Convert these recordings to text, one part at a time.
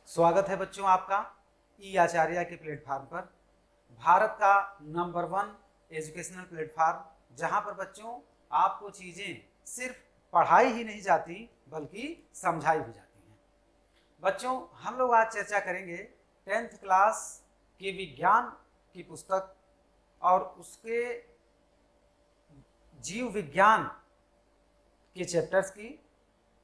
स्वागत है बच्चों आपका ई आचार्य के प्लेटफार्म पर। भारत का नंबर 1 एजुकेशनल प्लेटफार्म, जहां पर बच्चों आपको चीज़ें सिर्फ पढ़ाई ही नहीं जाती बल्कि समझाई भी जाती हैं। बच्चों हम लोग आज चर्चा करेंगे 10th क्लास के विज्ञान की पुस्तक और उसके जीव विज्ञान के चैप्टर्स की।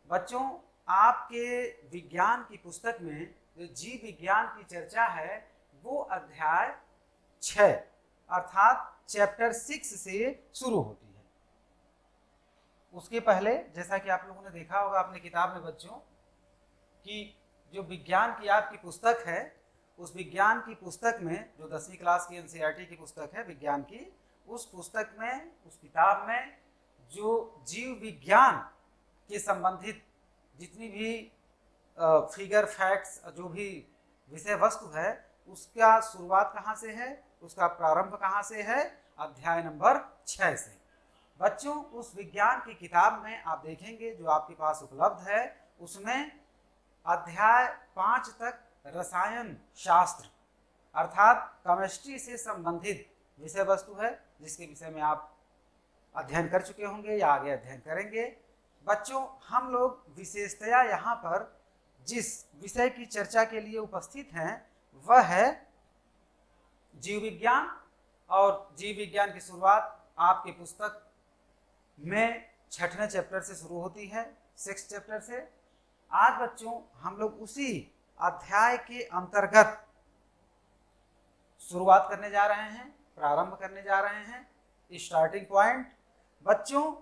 बच्चों आपके विज्ञान की पुस्तक में जो जीव विज्ञान की चर्चा है वो अध्याय 6 अर्थात चैप्टर 6 से शुरू होती है। उसके पहले जैसा कि आप लोगों ने देखा होगा अपनी किताब में बच्चों कि जो विज्ञान की आपकी पुस्तक है, उस विज्ञान की पुस्तक में जो 10वीं क्लास की एनसीईआरटी की पुस्तक है विज्ञान की, उस पुस्तक में, उस किताब में जो जीव विज्ञान के संबंधित जितनी भी फिगर फैक्ट्स, जो भी विषय वस्तु है, उसका शुरुआत कहाँ से है, उसका प्रारंभ कहाँ से है, अध्याय नंबर 6 से। बच्चों उस विज्ञान की किताब में आप देखेंगे जो आपके पास उपलब्ध है, उसमें अध्याय 5 तक रसायन शास्त्र अर्थात केमिस्ट्री से संबंधित विषय वस्तु है, जिसके विषय में आप अध्ययन कर चुके होंगे या आगे अध्ययन करेंगे। बच्चों हम लोग विशेषतया यहाँ पर जिस विषय की चर्चा के लिए उपस्थित हैं वह है जीव विज्ञान, और जीव विज्ञान की शुरुआत आपकी पुस्तक में 6वें चैप्टर से शुरू होती है, 6th चैप्टर से। आज बच्चों हम लोग उसी अध्याय के अंतर्गत शुरुआत करने जा रहे हैं, प्रारंभ करने जा रहे हैं, स्टार्टिंग पॉइंट। बच्चों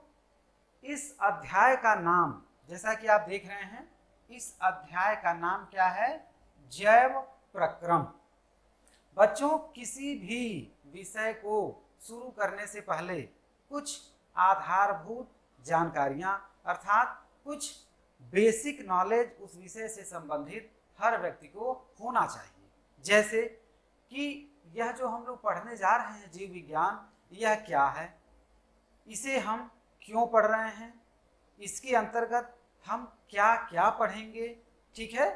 इस अध्याय का नाम जैसा कि आप देख रहे हैं, इस अध्याय का नाम क्या है? जैव प्रक्रम। बच्चों किसी भी विषय को शुरू करने से पहले कुछ आधारभूत जानकारियां अर्थात कुछ बेसिक नॉलेज उस विषय से संबंधित हर व्यक्ति को होना चाहिए। जैसे कि यह जो हम लोग पढ़ने जा रहे हैं जीव विज्ञान, यह क्या है, इसे हम क्यों पढ़ रहे हैं, इसके अंतर्गत हम क्या क्या पढ़ेंगे, ठीक है।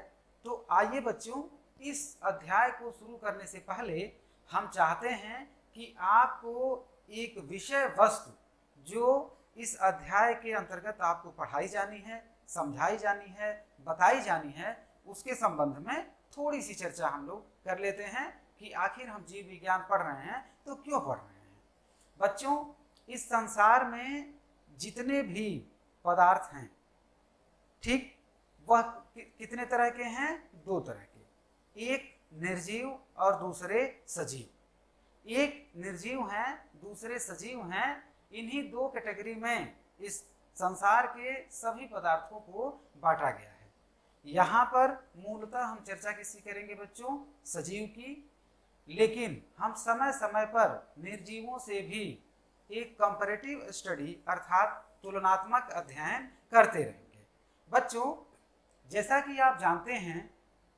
तो आइए बच्चों इस अध्याय को शुरू करने से पहले हम चाहते हैं कि आपको एक विषय वस्तु जो इस अध्याय के अंतर्गत आपको पढ़ाई जानी है, समझाई जानी है, बताई जानी है, उसके संबंध में थोड़ी सी चर्चा हम लोग कर लेते हैं कि आखिर हम जीव विज्ञान पढ़ रहे हैं तो क्यों पढ़ रहे हैं। बच्चों इस संसार में जितने भी पदार्थ हैं, ठीक, वह कितने तरह के हैं? 2 तरह के, एक निर्जीव और दूसरे सजीव। एक निर्जीव हैं, दूसरे सजीव हैं। इन्हीं 2 कैटेगरी में इस संसार के सभी पदार्थों को बांटा गया है। यहाँ पर मूलतः हम चर्चा किसकी करेंगे बच्चों? सजीव की, लेकिन हम समय समय पर निर्जीवों से भी एक कंपैरेटिव स्टडी अर्थात तुलनात्मक अध्ययन करते रहेंगे। बच्चों जैसा कि आप जानते हैं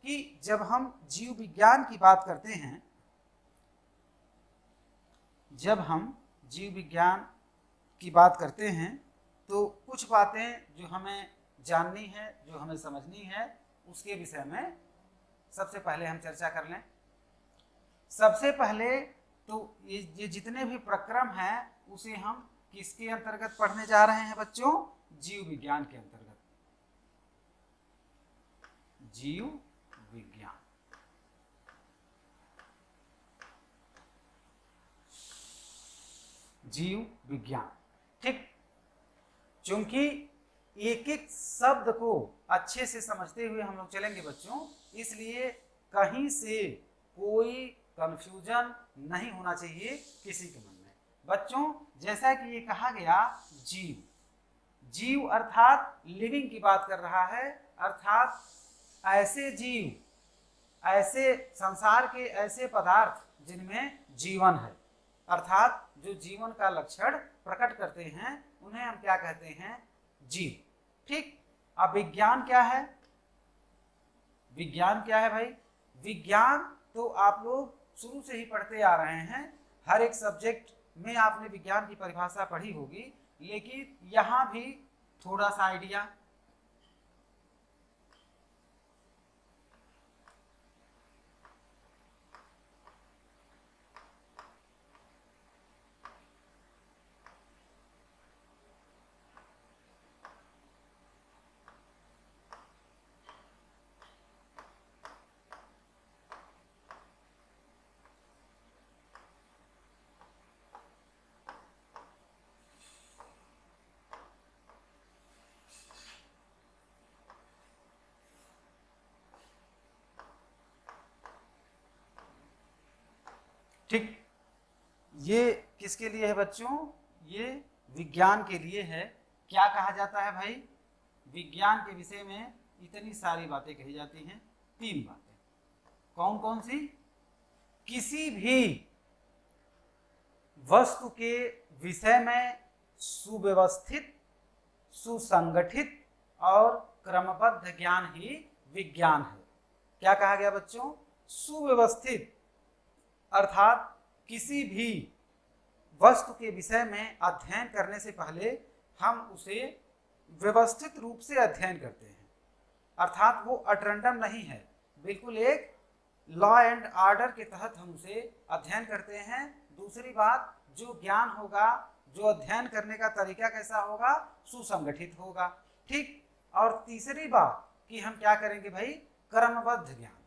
कि जब हम जीव विज्ञान की बात करते हैं, जब हम जीव विज्ञान की बात करते हैं तो कुछ बातें जो हमें जाननी है, जो हमें समझनी है, उसके विषय में सबसे पहले हम चर्चा कर लें। सबसे पहले तो ये जितने भी प्रक्रम हैं उसे हम किसके अंतर्गत पढ़ने जा रहे हैं बच्चों? जीव विज्ञान के अंतर्गत। जीव विज्ञान, जीव विज्ञान, ठीक। चूंकि एक एक शब्द को अच्छे से समझते हुए हम लोग चलेंगे बच्चों, इसलिए कहीं से कोई कंफ्यूजन नहीं होना चाहिए किसी के मन में। बच्चों जैसा कि ये कहा गया जीव, जीव अर्थात लिविंग की बात कर रहा है, अर्थात ऐसे जीव, ऐसे संसार के ऐसे पदार्थ जिनमें जीवन है, अर्थात जो जीवन का लक्षण प्रकट करते हैं उन्हें हम क्या कहते हैं? जीव, ठीक। अब विज्ञान क्या है? विज्ञान क्या है भाई? विज्ञान तो आप लोग शुरू से ही पढ़ते आ रहे हैं, हर एक सब्जेक्ट में आपने विज्ञान की परिभाषा पढ़ी होगी, लेकिन यहाँ भी थोड़ा सा आइडिया ठीक, ये किसके लिए है बच्चों? ये विज्ञान के लिए है। क्या कहा जाता है भाई? विज्ञान के विषय में इतनी सारी बातें कही जाती हैं। 3 बातें। कौन कौन सी? किसी भी वस्तु के विषय में सुव्यवस्थित, सुसंगठित और क्रमबद्ध ज्ञान ही विज्ञान है। क्या कहा गया बच्चों? सुव्यवस्थित अर्थात किसी भी वस्तु के विषय में अध्ययन करने से पहले हम उसे व्यवस्थित रूप से अध्ययन करते हैं, अर्थात वो अटरंडम नहीं है, बिल्कुल एक लॉ एंड ऑर्डर के तहत हम उसे अध्ययन करते हैं। दूसरी बात, जो ज्ञान होगा, जो अध्ययन करने का तरीका कैसा होगा? सुसंगठित होगा। ठीक, और तीसरी बात कि हम क्या करेंगे भाई? क्रमबद्ध ज्ञान,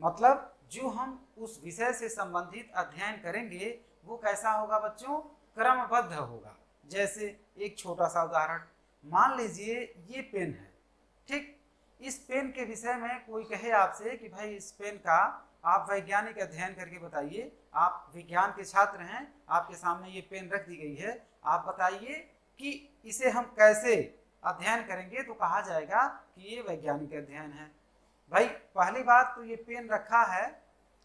मतलब जो हम उस विषय से संबंधित अध्ययन करेंगे वो कैसा होगा बच्चों? क्रमबद्ध होगा। जैसे एक छोटा सा उदाहरण, मान लीजिए ये पेन है। ठीक, इस पेन के विषय में कोई कहे आपसे कि भाई इस पेन का आप वैज्ञानिक अध्ययन करके बताइए, आप विज्ञान के छात्र हैं, आपके सामने ये पेन रख दी गई है, आप बताइए कि इसे हम कैसे अध्ययन करेंगे, तो कहा जाएगा कि ये वैज्ञानिक अध्ययन है। भाई पहली बात तो ये पेन रखा है,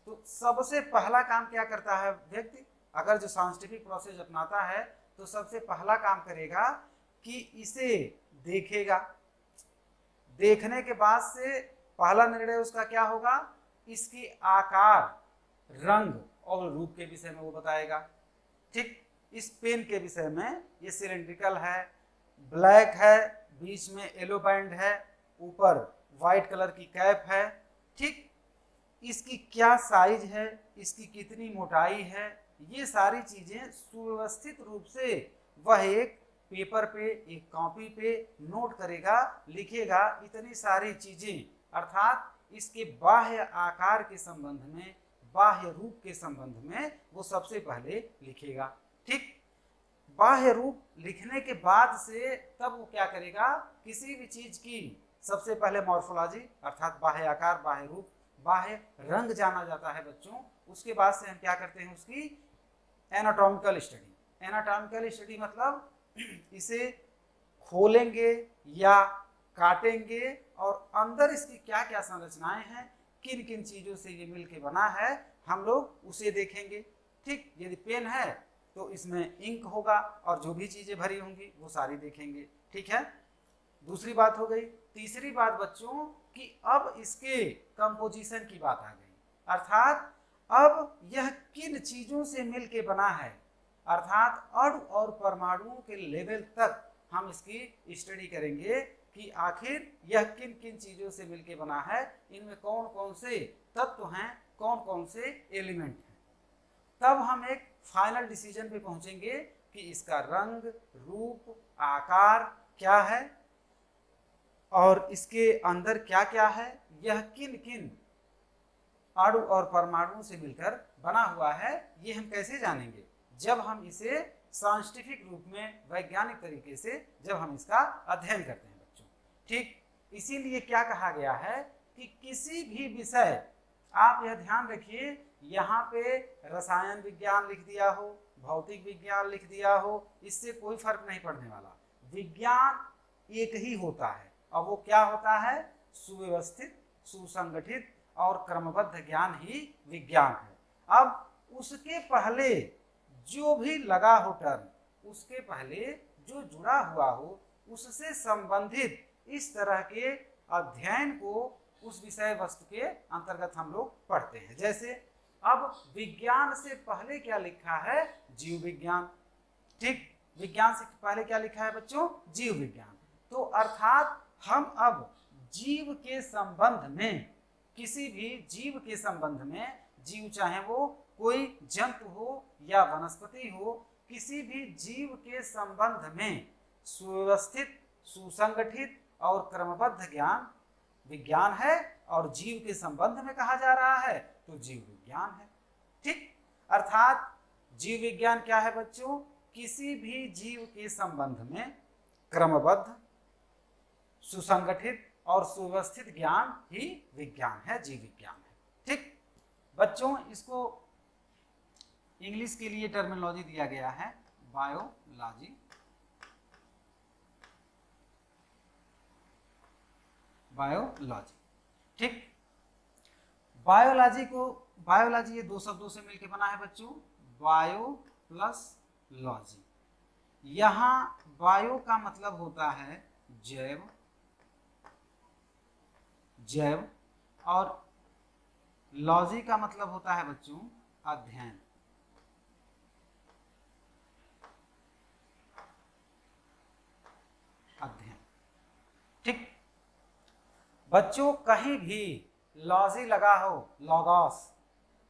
तो सबसे पहला काम क्या करता है व्यक्ति? अगर जो साइंटिफिक प्रोसेस अपनाता है तो सबसे पहला काम करेगा कि इसे देखेगा। देखने के बाद से पहला निर्णय उसका क्या होगा? इसकी आकार, रंग और रूप के विषय में वो बताएगा। ठीक, इस पेन के विषय में ये सिलेंड्रिकल है, ब्लैक है, बीच में येलो बैंड है, ऊपर व्हाइट कलर की कैप है। ठीक, इसकी क्या साइज है, इसकी कितनी मोटाई है, ये सारी चीजें सुव्यवस्थित रूप से वह एक पेपर पे, एक कॉपी पे नोट करेगा, लिखेगा। इतनी सारी चीजें, अर्थात इसके बाह्य आकार के संबंध में, बाह्य रूप के संबंध में वो सबसे पहले लिखेगा। ठीक, बाह्य रूप लिखने के बाद से तब वो क्या करेगा? किसी भी चीज की सबसे पहले मॉर्फोलॉजी अर्थात बाह्य आकार, बाह्य रूप, बाह्य रंग जाना जाता है बच्चों। उसके बाद से हम क्या करते हैं? उसकी एनाटॉमिकल स्टडी। एनाटॉमिकल स्टडी मतलब इसे खोलेंगे या काटेंगे और अंदर इसकी क्या क्या संरचनाएं हैं, किन किन चीजों से ये मिलके बना है, हम लोग उसे देखेंगे। ठीक, यदि पेन है तो इसमें इंक होगा और जो भी चीजें भरी होंगी वो सारी देखेंगे। ठीक है, दूसरी बात हो गई। तीसरी बात बच्चों कि अब इसके कंपोजिशन की बात आ गई, अर्थात अब यह किन चीजों से मिलके बना है, अर्थात अणु और परमाणुओं के लेवल तक हम इसकी स्टडी करेंगे कि आखिर यह किन किन चीजों से मिलके बना है, इनमें कौन कौन से तत्व हैं, कौन कौन से एलिमेंट हैं। तब हम एक फाइनल डिसीजन पे पहुंचेंगे कि इसका रंग, रूप, आकार क्या है और इसके अंदर क्या क्या है, यह किन किन अणु और परमाणुओं से मिलकर बना हुआ है, ये हम कैसे जानेंगे? जब हम इसे साइंटिफिक रूप में, वैज्ञानिक तरीके से जब हम इसका अध्ययन करते हैं बच्चों। ठीक, इसीलिए क्या कहा गया है कि किसी भी विषय, आप यह ध्यान रखिए, यहाँ पे रसायन विज्ञान लिख दिया हो, भौतिक विज्ञान लिख दिया हो, इससे कोई फर्क नहीं पड़ने वाला। विज्ञान एक ही होता है और वो क्या होता है? सुव्यवस्थित, सुसंगठित और क्रमबद्ध ज्ञान ही विज्ञान है। अब उसके पहले जो भी लगा हो टर्म, उसके पहले जो जुड़ा हुआ हो, उससे संबंधित इस तरह के अध्ययन को उस विषय वस्तु के अंतर्गत हम लोग पढ़ते हैं। जैसे अब विज्ञान से पहले क्या लिखा है? जीव विज्ञान। ठीक, विज्ञान से पहले क्या लिखा है बच्चों? जीव विज्ञान। तो अर्थात हम अब जीव के संबंध में, किसी भी जीव के संबंध में, जीव चाहे वो कोई जंतु हो या वनस्पति हो, किसी भी जीव के संबंध में सुव्यवस्थित, सुसंगठित और क्रमबद्ध ज्ञान विज्ञान है। और जीव के संबंध में कहा जा रहा है तो जीव विज्ञान है। ठीक, अर्थात जीव विज्ञान क्या है बच्चों? किसी भी जीव के संबंध में क्रमबद्ध, सुसंगठित और सुव्यवस्थित ज्ञान ही विज्ञान है, जीव विज्ञान है। ठीक बच्चों, इसको इंग्लिश के लिए टर्मिनोलॉजी दिया गया है बायोलॉजी। बायोलॉजी, ठीक। बायोलॉजी ये दो शब्दों से मिलकर बना है बच्चों, बायो प्लस लॉजी। यहाँ बायो का मतलब होता है जैव, जैव, और लॉजी का मतलब होता है बच्चों अध्ययन। अध्ययन, ठीक। बच्चों कहीं भी लॉजी लगा हो, लॉगॉस,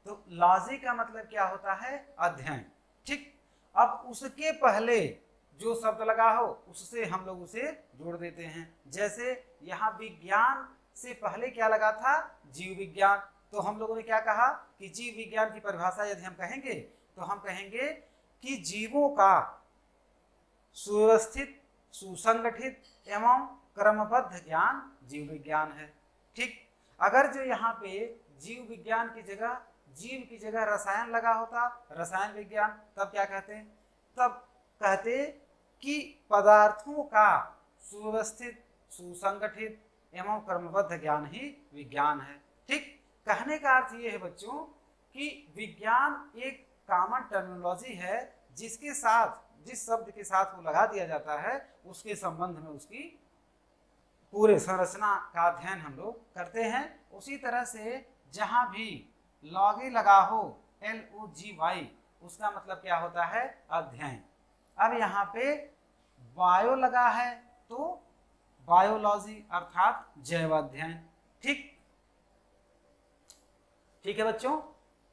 तो लॉजी का मतलब क्या होता है अध्ययन, ठीक। अब उसके पहले जो शब्द लगा हो उससे हम लोग उसे जोड़ देते हैं। जैसे यहाँ विज्ञान से पहले क्या लगा था, जीव विज्ञान, तो हम लोगों ने क्या कहा कि जीव विज्ञान की परिभाषा यदि हम कहेंगे तो हम कहेंगे कि जीवों का सुव्यवस्थित, सुसंगठित एवं क्रमबद्ध ज्ञान जीव विज्ञान है, ठीक। अगर जो यहाँ पे जीव विज्ञान की जगह, जीव की जगह रसायन लगा होता, रसायन विज्ञान, तब क्या कहते हैं, तब कहते कि पदार्थों का सुव्यवस्थित, सुसंगठित एवं क्रमबद्ध ज्ञान ही विज्ञान है, ठीक। कहने का अर्थ ये है बच्चों कि विज्ञान एक कॉमन टर्मिनोलॉजी है जिसके साथ, जिस शब्द के साथ वो लगा दिया जाता है उसके संबंध में उसकी पूरे संरचना का अध्ययन हम लोग करते हैं। उसी तरह से जहां भी लॉगी लगा हो, LOGY, उसका मतलब क्या होता है अध्ययन। अब यहाँ पे बायो लगा है तो बायोलॉजी अर्थात जैव अध्ययन, ठीक। ठीक है बच्चों,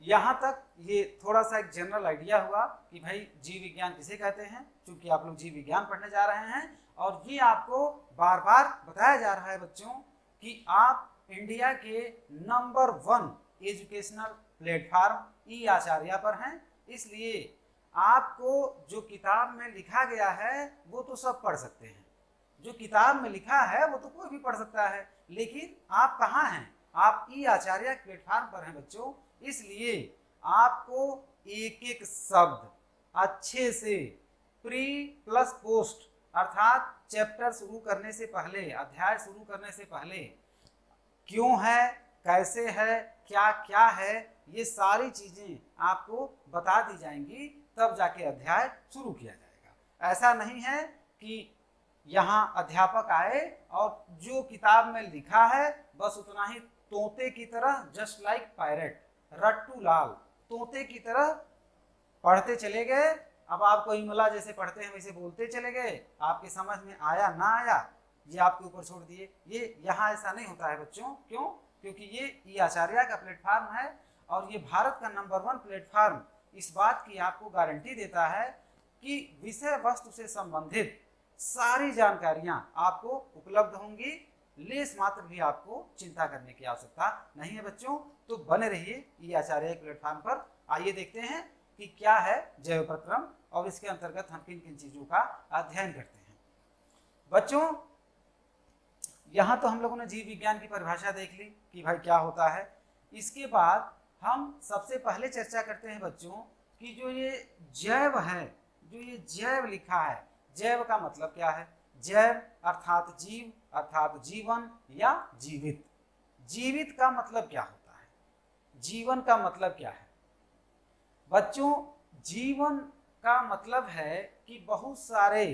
यहाँ तक ये थोड़ा सा एक जनरल आइडिया हुआ कि भाई जीव विज्ञान किसे कहते हैं, क्योंकि आप लोग जीव विज्ञान पढ़ने जा रहे हैं। और ये आपको बार बार बताया जा रहा है बच्चों कि आप इंडिया के नंबर 1 एजुकेशनल प्लेटफार्म ई आचार्य पर हैं, इसलिए आपको जो किताब में लिखा गया है वो तो सब पढ़ सकते हैं, जो किताब में लिखा है वो तो कोई भी पढ़ सकता है, लेकिन आप कहाँ हैं, आप ई आचार्य प्लेटफार्म पर हैं बच्चों। इसलिए आपको एक एक शब्द अच्छे से प्री प्लस पोस्ट अर्थात चैप्टर शुरू करने से पहले, अध्याय शुरू करने से पहले क्यों है, कैसे है, क्या क्या है, ये सारी चीजें आपको बता दी जाएंगी, तब जाके अध्याय शुरू किया जाएगा। ऐसा नहीं है कि यहाँ अध्यापक आए और जो किताब में लिखा है बस उतना ही तोते की तरह, जस्ट लाइक पैरेट, रट्टू लाल, तोते की तरह पढ़ते चले गए। अब आप कोई इमला जैसे पढ़ते हैं वैसे बोलते चले गए, आपके समझ में आया ना आया ये आपके ऊपर छोड़ दिए। ये यहाँ ऐसा नहीं होता है बच्चों, क्यों, क्योंकि ये ई आचार्य का प्लेटफार्म है और ये भारत का नंबर 1 प्लेटफार्म इस बात की आपको गारंटी देता है कि विषय वस्तु से संबंधित सारी जानकारियां आपको उपलब्ध होंगी, लेस मात्र भी आपको चिंता करने की आवश्यकता नहीं है बच्चों। तो बने रहिए ई आचार्य प्लेटफार्म पर। आइए देखते हैं कि क्या है जैव प्रक्रम और इसके अंतर्गत हम किन किन चीजों का अध्ययन करते हैं। बच्चों यहाँ तो हम लोगों ने जीव विज्ञान की परिभाषा देख ली कि भाई क्या होता है। इसके बाद हम सबसे पहले चर्चा करते हैं बच्चों कि जो ये जैव है, जो ये जैव लिखा है, जैव का मतलब क्या है। जैव अर्थात जीव अर्थात जीवन या जीवित। जीवित का मतलब क्या होता है, जीवन का मतलब क्या है बच्चों। जीवन का मतलब है कि बहुत सारे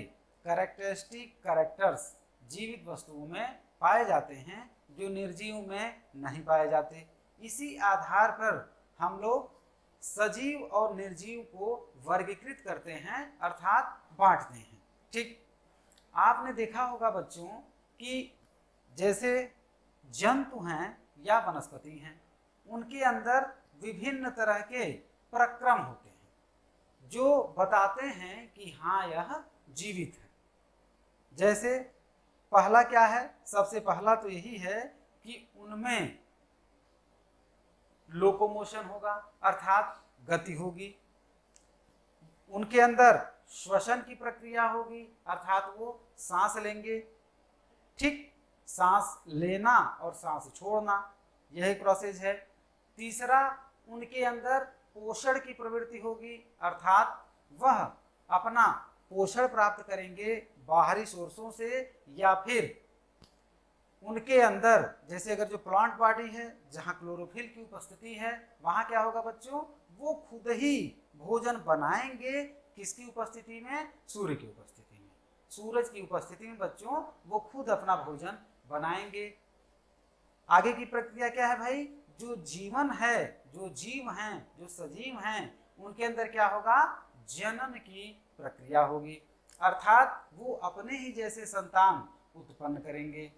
कैरेक्टर्स जीवित वस्तुओं में पाए जाते हैं जो निर्जीव में नहीं पाए जाते। इसी आधार पर हम लोग सजीव और निर्जीव को वर्गीकृत करते हैं अर्थात बांटते हैं, ठीक। आपने देखा होगा बच्चों कि जैसे जंतु हैं या वनस्पति हैं, उनके अंदर विभिन्न तरह के प्रक्रम होते हैं जो बताते हैं कि हाँ यह जीवित है। जैसे पहला क्या है, सबसे पहला तो यही है कि उनमें लोकोमोशन होगा अर्थात गति होगी, उनके अंदर श्वसन की प्रक्रिया होगी अर्थात वो सांस लेंगे, ठीक। सांस लेना और सांस छोड़ना यह एक प्रोसेस है। तीसरा, उनके अंदर पोषण की प्रवृत्ति होगी, अर्थात वह अपना पोषण प्राप्त करेंगे बाहरी सोर्सों से या फिर उनके अंदर, जैसे अगर जो प्लांट बॉडी है जहाँ क्लोरोफिल की उपस्थिति है वहाँ क्या होगा बच्चों, वो खुद ही भोजन बनाएंगे। किसकी उपस्थिति में? सूर्य की उपस्थिति में। सूरज की उपस्थिति में बच्चों वो खुद अपना भोजन बनाएंगे। आगे की प्रक्रिया क्या है भाई? जो जीवन है, जो जीव हैं, जो सजीव हैं, उनके अंदर क्या होगा? जनन की प्रक्रिया होगी, अर्थात वो अपने ही जैसे संतान उत्पन्न करेंगे।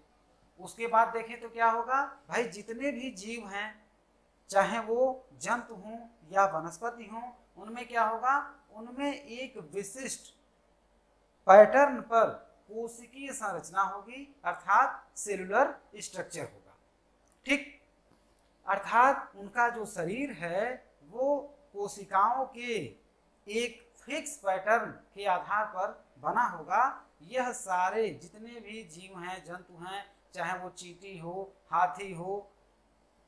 उसके बाद देखें तो क्या होगा भाई, जितने भी जीव हैं चाहे वो जंतु हों या वनस्पति हों, उनमें क्या होगा? उनमें एक विशिष्ट पैटर्न पर कोशिकीय संरचना होगी, अर्थात सेलुलर स्ट्रक्चर होगा। ठीक, अर्थात उनका जो शरीर है वो कोशिकाओं के एक फिक्स पैटर्न के आधार पर बना होगा। यह सारे जितने भी जीव हैं, जंतु हैं, चाहे वो चींटी हो, हाथी हो,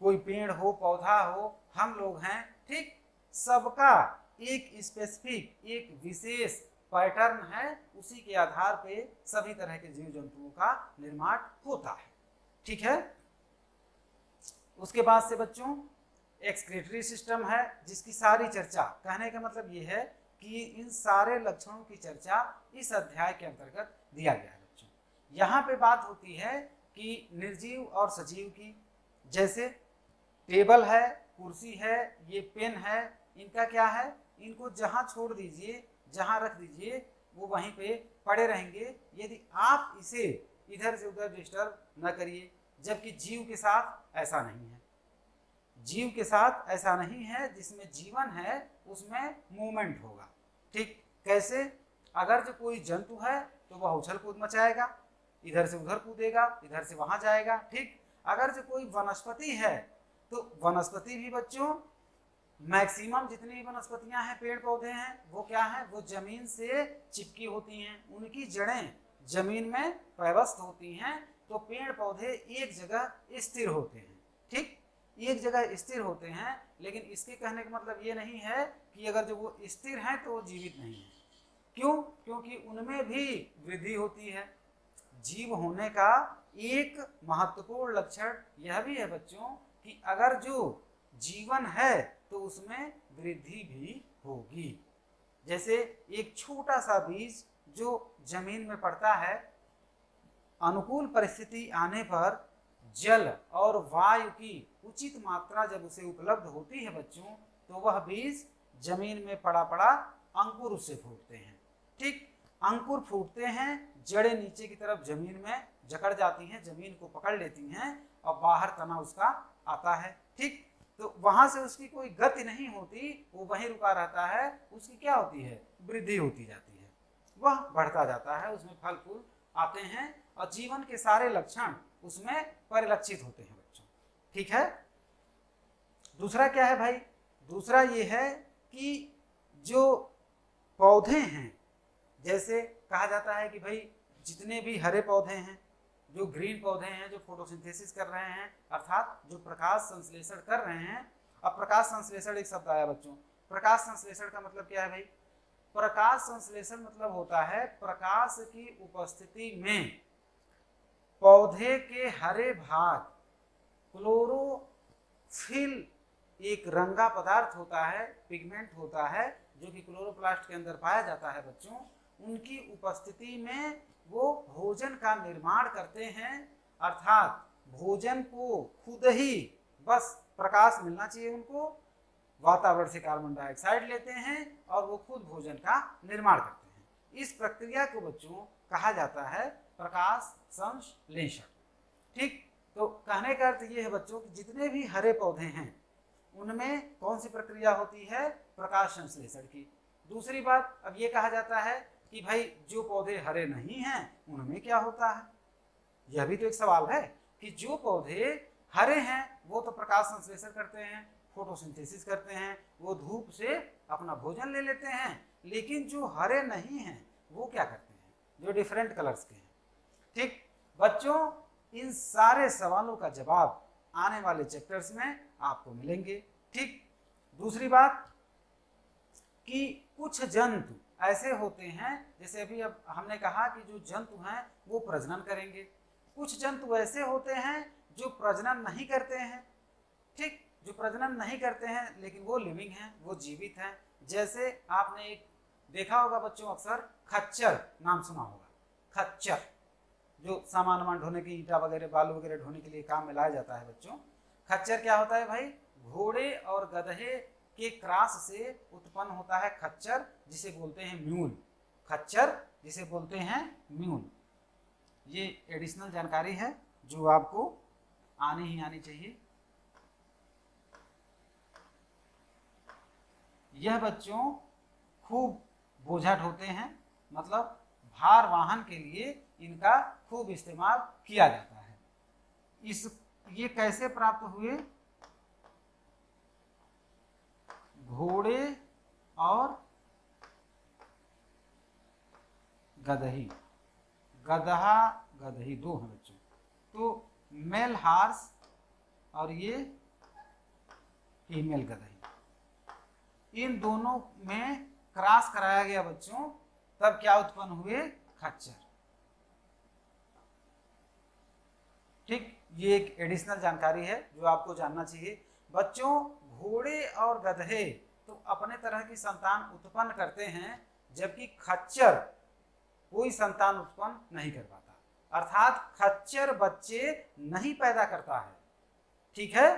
कोई पेड़ हो, पौधा हो, हम लोग हैं, ठीक, सबका एक स्पेसिफिक, एक विशेष पैटर्न है। उसी के आधार पे सभी तरह के जीव जंतुओं का निर्माण होता है। ठीक है। उसके बाद से बच्चों एक्सक्रीटरी सिस्टम है, जिसकी सारी चर्चा, कहने का मतलब ये है कि इन सारे लक्षणों की चर्चा इस अध्याय के अंतर्गत दिया गया है बच्चों। यहाँ पे बात होती है कि निर्जीव और सजीव की, जैसे टेबल है, कुर्सी है, ये पेन है, इनका क्या है? इनको जहाँ छोड़ दीजिए, जहाँ रख दीजिए, वो वहीं पे पड़े रहेंगे, यदि आप इसे इधर से उधर डिस्टर्ब न करिए। जबकि जीव के साथ ऐसा नहीं है। जीव के साथ ऐसा नहीं है, जिसमें जीवन है उसमें मूवमेंट होगा। ठीक, कैसे? अगर जो कोई जंतु है तो वह उछल कूद मचाएगा, इधर से उधर कूदेगा, इधर से वहां जाएगा। ठीक, अगर जो कोई वनस्पति है तो वनस्पति भी बच्चों, मैक्सिमम जितनी भी वनस्पतियां हैं, पेड़ पौधे हैं, वो क्या है? वो जमीन से चिपकी होती हैं, उनकी जड़ें जमीन में पैवस्त होती हैं, तो पेड़ पौधे एक जगह स्थिर होते हैं। ठीक, एक जगह स्थिर होते हैं, लेकिन इसके कहने का मतलब ये नहीं है कि अगर जो वो स्थिर हैं तो वो जीवित नहीं है। क्यों? क्योंकि उनमें भी वृद्धि होती है। जीव होने का एक महत्वपूर्ण लक्षण यह भी है बच्चों कि अगर जो जीवन है तो उसमें वृद्धि भी होगी। जैसे एक छोटा सा बीज जो जमीन में पड़ता है, अनुकूल परिस्थिति आने पर जल और वायु की उचित मात्रा जब उसे उपलब्ध होती है बच्चों, तो वह बीज जमीन में पड़ा पड़ा अंकुर उससे फूटते हैं। ठीक, अंकुर फूटते हैं, जड़ें नीचे की तरफ जमीन में जकड़ जाती हैं, जमीन को पकड़ लेती हैं और बाहर तना उसका आता है। ठीक, तो वहां से उसकी कोई गति नहीं होती, वो वहीं रुका रहता है। उसकी क्या होती है? वृद्धि होती जाती है, वह बढ़ता जाता है, उसमें फल फूल आते हैं और जीवन के सारे लक्षण उसमें परिलक्षित होते हैं बच्चों। ठीक है। दूसरा क्या है भाई? दूसरा ये है कि जो पौधे हैं, जैसे कहा जाता है कि भाई जितने भी हरे पौधे हैं, जो ग्रीन पौधे हैं, जो फोटोसिंथेसिस कर रहे हैं, अर्थात जो प्रकाश संश्लेषण कर रहे हैं। अब प्रकाश संश्लेषण एक शब्द आया बच्चों। प्रकाश संश्लेषण का मतलब क्या है भाई? प्रकाश संश्लेषण मतलब होता है प्रकाश की उपस्थिति में पौधे के हरे भाग, क्लोरोफिल एक रंगा पदार्थ होता है, पिगमेंट होता है, जो कि क्लोरोप्लास्ट के अंदर पाया जाता है बच्चों, उनकी उपस्थिति में वो भोजन का निर्माण करते हैं। अर्थात भोजन को खुद ही बस प्रकाश मिलना चाहिए उनको, वातावरण से कार्बन डाइऑक्साइड लेते हैं और वो खुद भोजन का निर्माण करते हैं। इस प्रक्रिया को बच्चों कहा जाता है प्रकाश संश्लेषण। ठीक, तो कहने का अर्थ ये है बच्चों कि जितने भी हरे पौधे हैं उनमें कौन सी प्रक्रिया होती है? प्रकाश संश्लेषण की। दूसरी बात, अब ये कहा जाता है कि भाई जो पौधे हरे नहीं हैं उनमें क्या होता है? यह भी तो एक सवाल है कि जो पौधे हरे हैं वो तो प्रकाश संश्लेषण करते हैं, फोटोसिंथेसिस करते हैं, वो धूप से अपना भोजन ले लेते हैं, लेकिन जो हरे नहीं हैं वो क्या करते हैं? जो डिफरेंट कलर्स के हैं। ठीक बच्चों, इन सारे सवालों का जवाब आने वाले चैप्टर्स में आपको मिलेंगे। ठीक, दूसरी बात, कि कुछ जंतु ऐसे होते हैं, जैसे अभी अब हमने कहा कि जो जंतु हैं वो प्रजनन करेंगे, कुछ जंतु ऐसे होते हैं जो प्रजनन नहीं करते हैं। ठीक, जो प्रजनन नहीं करते हैं लेकिन वो लिविंग हैं, वो जीवित हैं। जैसे आपने एक देखा होगा बच्चों, अक्सर खच्चर नाम सुना होगा। खच्चर जो सामान वामान ढोने की, ईंटा वगैरह बालू वगैरह ढोने के लिए काम में लाया जाता है बच्चों। खच्चर क्या होता है भाई? घोड़े और गधे के क्रॉस से उत्पन्न होता है खच्चर, जिसे बोलते हैं म्यूल। खच्चर जिसे बोलते हैं म्यूल। ये एडिशनल जानकारी है जो आपको आनी ही आनी चाहिए। यह बच्चों खूब बोझा ढोते हैं, मतलब भार वाहन के लिए इनका खूब इस्तेमाल किया जाता है। ये कैसे प्राप्त हुए? घोड़े और गदही, गदहा गदही दो हैं बच्चों। तो मेल हार्स और ये फीमेल गदही, इन दोनों में क्रॉस कराया गया बच्चों, तब क्या उत्पन्न हुए? खच्चर। ठीक, ये एक एडिशनल जानकारी है जो आपको जानना चाहिए बच्चों। घोड़े और गधे तो अपने तरह की संतान उत्पन्न करते हैं, जबकि खच्चर कोई संतान उत्पन्न नहीं कर पाता, अर्थात खच्चर बच्चे नहीं पैदा करता है। ठीक है,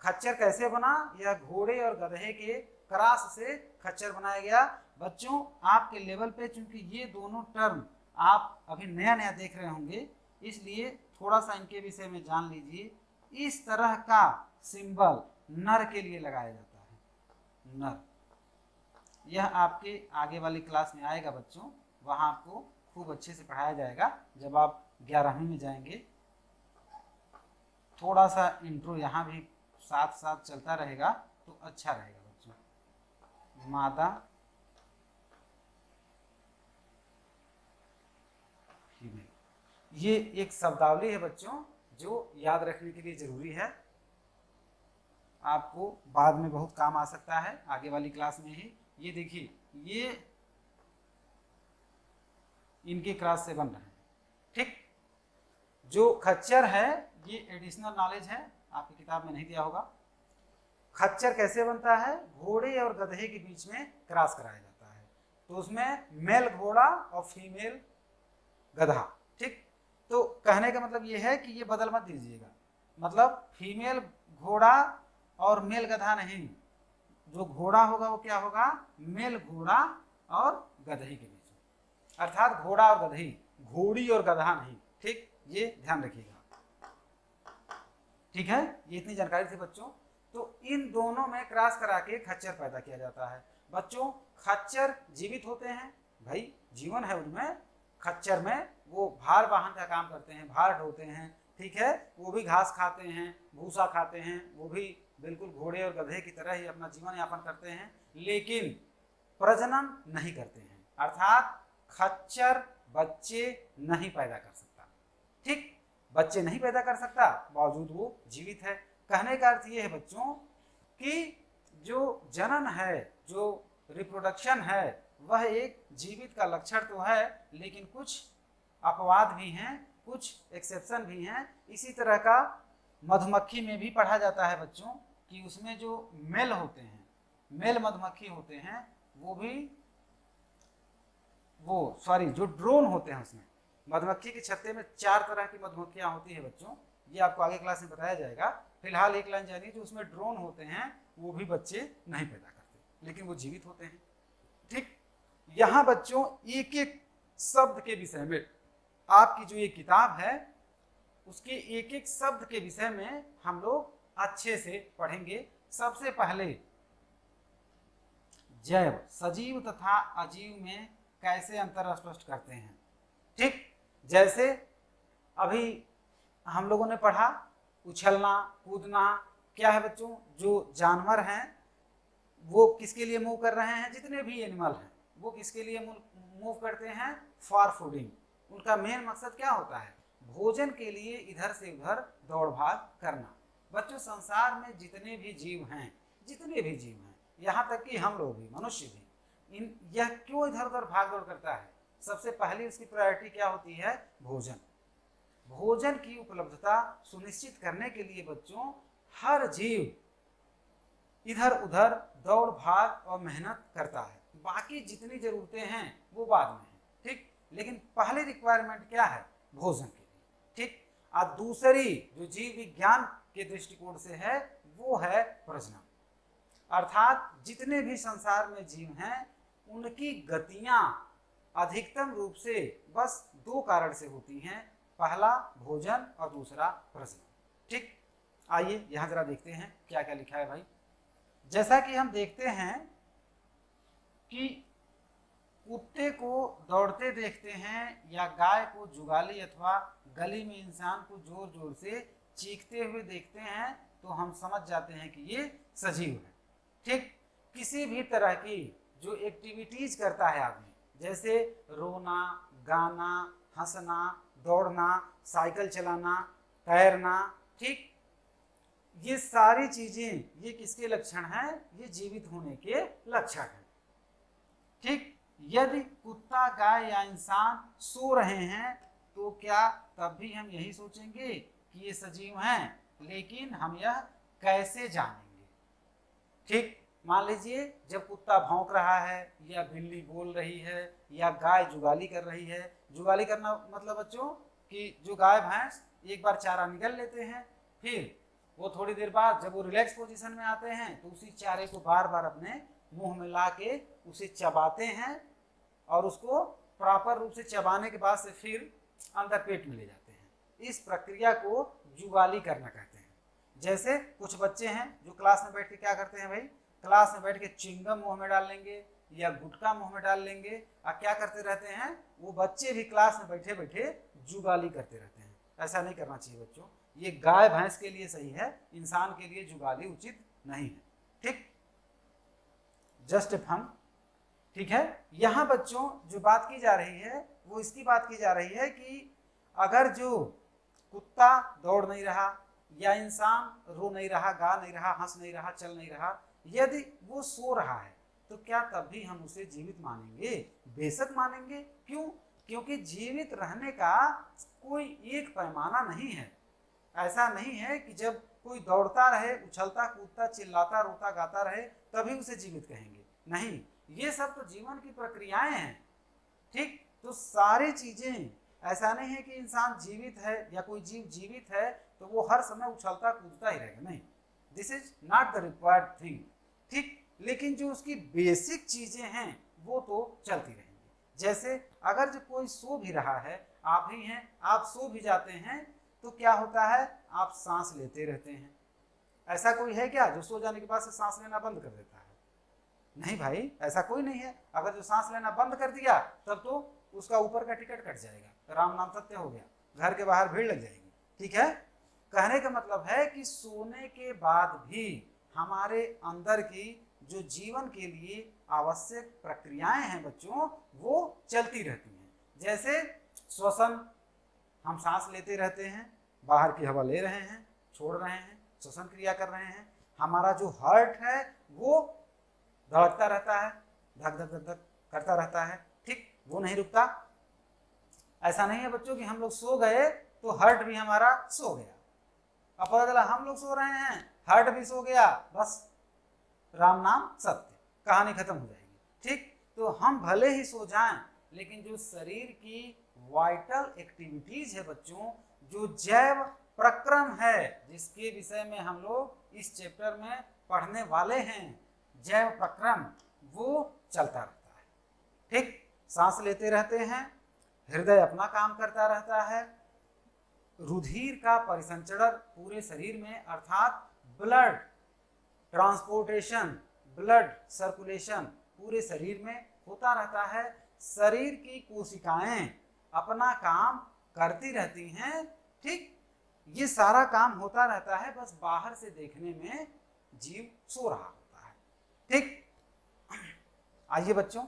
खच्चर कैसे बना? यह घोड़े और गधे के क्रॉस से खच्चर बनाया गया। बच्चों आपके लेवल पे चूंकि ये दोनों टर्म आप अभी नया नया देख रहे होंगे, इसलिए थोड़ा सा इनके विषय में जान लीजिए। इस तरह का सिंबल नर के लिए लगाया जाता है, नर। यह आपके आगे वाली क्लास में आएगा बच्चों, वहाँ आपको खूब अच्छे से पढ़ाया जाएगा जब आप 11वीं में जाएंगे। थोड़ा सा इंट्रो यहाँ भी साथ साथ चलता रहेगा तो अच्छा रहेगा बच्चों। मादा, फीमेल, ये एक शब्दावली है बच्चों जो याद रखने के लिए जरूरी है, आपको बाद में बहुत काम आ सकता है आगे वाली क्लास में ही। ये देखिए, ये इनके क्रॉस से बन रहे हैं। ठीक, जो खच्चर है ये एडिशनल नॉलेज है, आपकी किताब में नहीं दिया होगा। खच्चर कैसे बनता है? घोड़े और गधे के बीच में क्रॉस कराया जाता है, तो उसमें मेल घोड़ा और फीमेल गधा। ठीक, तो कहने का मतलब ये है कि ये बदल मत दीजिएगा, मतलब फीमेल घोड़ा और मेल गधा नहीं, जो घोड़ा होगा वो क्या होगा? मेल घोड़ा और गधे के बीच में, अर्थात घोड़ा और गधे, घोड़ी और गधा नहीं। ठीक, ये ध्यान रखिएगा। ठीक है, ये इतनी जानकारी थी बच्चों। तो इन दोनों में क्रॉस करा के खच्चर पैदा किया जाता है। बच्चों खच्चर जीवित होते हैं, भाई जीवन है उनमें। खच्चर में वो भार वाहन का काम करते हैं, भार ढोते हैं। ठीक है, वो भी घास खाते हैं, भूसा खाते हैं, वो भी बिल्कुल घोड़े और गधे की तरह ही अपना जीवन यापन करते हैं, लेकिन प्रजनन नहीं करते हैं, अर्थात खच्चर बच्चे नहीं पैदा कर सकता। ठीक, बच्चे नहीं पैदा कर सकता, बावजूद वो जीवित है। कहने का अर्थ ये है बच्चों कि जो जनन है, जो रिप्रोडक्शन है, वह एक जीवित का लक्षण तो है, लेकिन कुछ अपवाद भी हैं, कुछ एक्सेप्शन भी हैं। इसी तरह का मधुमक्खी में भी पढ़ा जाता है बच्चों कि उसमें जो मेल होते हैं, मेल मधुमक्खी होते हैं, जो ड्रोन होते हैं, उसमें मधुमक्खी के छत्ते में 4 तरह की मधुमक्खियां होती है बच्चों, ये आपको आगे क्लास में बताया जाएगा। फिलहाल एक लाइन जानिए, जो उसमें ड्रोन होते हैं वो भी बच्चे नहीं पैदा करते, लेकिन वो जीवित होते हैं। ठीक, यहाँ बच्चों एक एक शब्द के विषय में, आपकी जो ये किताब है उसके एक एक शब्द के विषय में हम लोग अच्छे से पढ़ेंगे। सबसे पहले जैव, सजीव तथा अजीव में कैसे अंतर स्पष्ट करते हैं। ठीक, जैसे अभी हम लोगों ने पढ़ा उछलना कूदना, क्या है बच्चों? जो जानवर हैं वो किसके लिए मूव कर रहे हैं? जितने भी एनिमल हैं वो किसके लिए मूव करते हैं? For fooding. उनका मेन मकसद क्या होता है? भोजन के लिए इधर से उधर दौड़ भाग करना। बच्चों संसार में जितने भी जीव हैं, यहाँ तक कि हम लोग भी, मनुष्य भी, यह क्यों इधर उधर भाग दौड़ करता है? सबसे पहली उसकी प्रायोरिटी क्या होती है? भोजन। भोजन की उपलब्धता सुनिश्चित करने के लिए बच्चों हर जीव इधर उधर दौड़ भाग और मेहनत करता है। बाकी जितनी जरूरतें हैं वो बाद में है, ठीक, लेकिन पहली रिक्वायरमेंट क्या है? भोजन के लिए, ठीक। और दूसरी जो जीव विज्ञान के दृष्टिकोण से है वो है प्रजनन, अर्थात जितने भी संसार में जीव हैं उनकी गतियां अधिकतम रूप से बस दो कारण से होती हैं, पहला भोजन और दूसरा प्रजनन, ठीक। आइए यहां जरा देखते हैं क्या क्या लिखा है भाई। जैसा कि हम देखते हैं कि कुत्ते को दौड़ते देखते हैं या गाय को जुगाली अथवा गली में इंसान को जोर जोर से चीखते हुए देखते हैं तो हम समझ जाते हैं कि ये सजीव है, ठीक। किसी भी तरह की जो एक्टिविटीज करता है आदमी, जैसे रोना, गाना, हंसना, दौड़ना, साइकिल चलाना, तैरना, ठीक, ये सारी चीजें ये किसके लक्षण हैं? ये जीवित होने के लक्षण हैं, ठीक। यदि कुत्ता, गाय या इंसान सो रहे हैं तो क्या तब भी हम यही सोचेंगे कि ये सजीव हैं? लेकिन हम यह कैसे जानेंगे? ठीक, मान लीजिए जब कुत्ता भौंक रहा है या बिल्ली बोल रही है या गाय जुगाली कर रही है। जुगाली करना मतलब बच्चों कि जो गाय भैंस एक बार चारा निगल लेते हैं, फिर वो थोड़ी देर बाद जब वो रिलैक्स पोजीशन में आते हैं तो उसी चारे को बार बार अपने मुंह में ला के उसे चबाते हैं और उसको प्रॉपर रूप से चबाने के बाद से फिर अंदर पेट में ले जाते हैं। इस प्रक्रिया को जुगाली करना कहते हैं। जैसे कुछ बच्चे हैं जो क्लास में बैठ के क्या करते हैं भाई? क्लास में बैठ के च्युइंगम मुंह में डाल लेंगे या गुटखा मुंह में डाल लेंगे और क्या करते रहते हैं? वो बच्चे भी क्लास में बैठे बैठे जुगाली करते रहते हैं। ऐसा नहीं करना चाहिए बच्चों। ये गाय भैंस के लिए सही है, इंसान के लिए जुगाली उचित नहीं है, ठीक। जस्ट फन, ठीक है। यहां बच्चों जो बात की जा रही है वो इसकी बात की जा रही है कि अगर जो कुत्ता दौड़ नहीं रहा या इंसान रो नहीं रहा, गा नहीं रहा, हंस नहीं रहा, चल नहीं रहा, यदि वो सो रहा है तो क्या तब भी हम उसे जीवित मानेंगे? बेशक मानेंगे। क्यों? क्योंकि जीवित रहने का कोई एक पैमाना नहीं है। ऐसा नहीं है कि जब कोई दौड़ता रहे, उछलता कूदता, चिल्लाता, रोता, गाता रहे तभी उसे जीवित कहेंगे। नहीं, ये सब तो जीवन की प्रक्रियाएं हैं, ठीक। तो सारी चीजें, ऐसा नहीं है कि इंसान जीवित है या कोई जीव जीवित है तो वो हर समय उछलता कूदता ही रहेगा, नहीं, this is not the required thing, ठीक। लेकिन जो उसकी बेसिक चीजें हैं वो तो चलती रहेंगी। जैसे अगर जो कोई सो भी रहा है, आप ही हैं, आप सो भी जाते हैं तो क्या होता है? आप सांस लेते रहते हैं। ऐसा कोई है क्या जो सो जाने के बाद से सांस लेना बंद कर देता है? नहीं भाई, ऐसा कोई नहीं है। अगर जो सांस लेना बंद कर दिया तब तो उसका ऊपर का टिकट कट जाएगा, राम नाम सत्य हो गया, घर के बाहर भीड़ लग जाएगी, ठीक है। कहने का मतलब है कि सोने के बाद भी हमारे अंदर की जो जीवन के लिए आवश्यक प्रक्रियाएं हैं बच्चों वो चलती रहती हैं। जैसे श्वसन, हम सांस लेते रहते हैं, बाहर की हवा ले रहे हैं, छोड़ रहे हैं, श्वसन क्रिया कर रहे हैं। हमारा जो हार्ट है वो धड़कता रहता है, धक धक धक धक करता रहता है, ठीक, वो नहीं रुकता। ऐसा नहीं है बच्चों कि हम लोग सो गए तो हार्ट भी हमारा सो गया। अब पता चला हम लोग सो रहे हैं, हार्ट भी सो गया, बस राम नाम सत्य, कहानी खत्म हो जाएगी, ठीक। तो हम भले ही सो जाएं लेकिन जो शरीर की वाइटल एक्टिविटीज है बच्चों, जो जैव प्रक्रम है जिसके विषय में हम लोग इस चैप्टर में पढ़ने वाले हैं, जैव प्रक्रम वो चलता रहता है, ठीक। सांस लेते रहते हैं, हृदय अपना काम करता रहता है, रुधिर का परिसंचरण पूरे शरीर में अर्थात ब्लड ट्रांसपोर्टेशन, ब्लड सर्कुलेशन पूरे शरीर में होता रहता है। शरीर की कोशिकाएं अपना काम करती रहती हैं, ठीक। ये सारा काम होता रहता है, बस बाहर से देखने में जीव सो रहा होता है, ठीक। आइए बच्चों,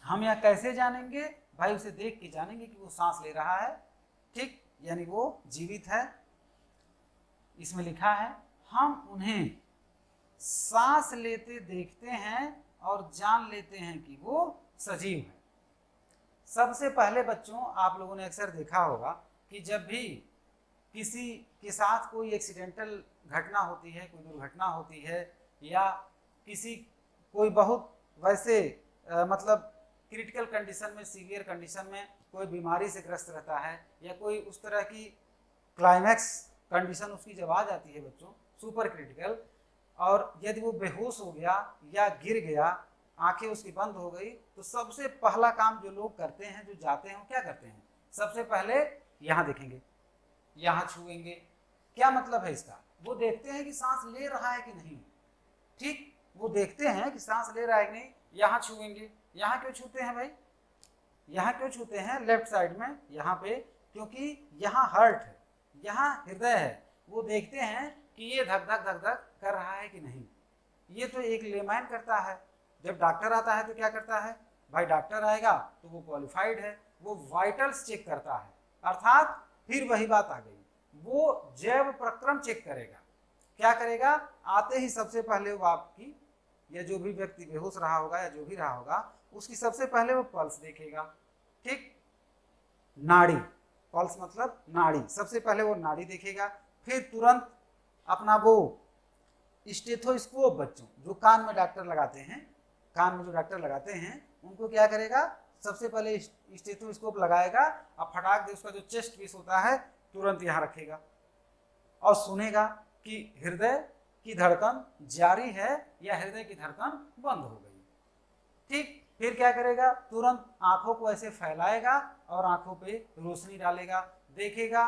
हम यह कैसे जानेंगे? भाई उसे देख के जानेंगे कि वो सांस ले रहा है, ठीक, यानी वो जीवित है। इसमें लिखा है हम उन्हें सांस लेते देखते हैं और जान लेते हैं कि वो सजीव है। सबसे पहले बच्चों आप लोगों ने अक्सर देखा होगा कि जब भी किसी के साथ कोई एक्सीडेंटल घटना होती है, कोई दुर्घटना होती है, या किसी कोई बहुत वैसे मतलब क्रिटिकल कंडीशन में, सीवियर कंडीशन में कोई बीमारी से ग्रस्त रहता है, या कोई उस तरह की क्लाइमैक्स कंडीशन उसकी जब आ जाती है बच्चों, सुपर क्रिटिकल, और यदि वो बेहोश हो गया या गिर गया, आंखें उसकी बंद हो गई, तो सबसे पहला काम जो लोग करते हैं, जो जाते हैं, वो क्या करते हैं? सबसे पहले यहाँ देखेंगे, यहाँ छुएंगे। क्या मतलब है इसका? वो देखते हैं कि सांस ले रहा है कि नहीं। ठीक, वो देखते हैं कि सांस ले रहा है कि नहीं। यहाँ छुएंगे। यहाँ क्यों छूते हैं भाई? यहाँ क्यों छूते हैं लेफ्ट साइड में? यहाँ पे क्योंकि यहाँ हार्ट है, यहाँ हृदय है। वो देखते हैं कि ये धक धक धक धक कर रहा है कि नहीं। ये तो एक लेमैन करता है। जब डॉक्टर आता है तो क्या करता है भाई? डॉक्टर आएगा तो वो क्वालिफाइड है, वो वाइटल्स चेक करता है, अर्थात फिर वही बात आ गई, वो जैव प्रक्रम चेक करेगा। क्या करेगा? आते ही सबसे पहले वो आपकी, या जो भी व्यक्ति बेहोश रहा होगा या जो भी रहा होगा, उसकी सबसे पहले वो पल्स देखेगा। ठीक, नाड़ी, पल्स मतलब नाड़ी, सबसे पहले वो नाड़ी देखेगा। फिर तुरंत अपना वो स्टेथोस्कोप, बच्चों जो कान में डॉक्टर लगाते हैं, कान में जो डॉक्टर लगाते हैं, उनको क्या करेगा? सबसे पहले स्टेथोस्कोप लगाएगा और फटाक दे उसका जो चेस्ट पीस होता है तुरंत यहाँ रखेगा और सुनेगा कि हृदय की धड़कन जारी है या हृदय की धड़कन बंद हो गई। ठीक, फिर क्या करेगा? तुरंत आंखों को ऐसे फैलाएगा और आंखों पे रोशनी डालेगा, देखेगा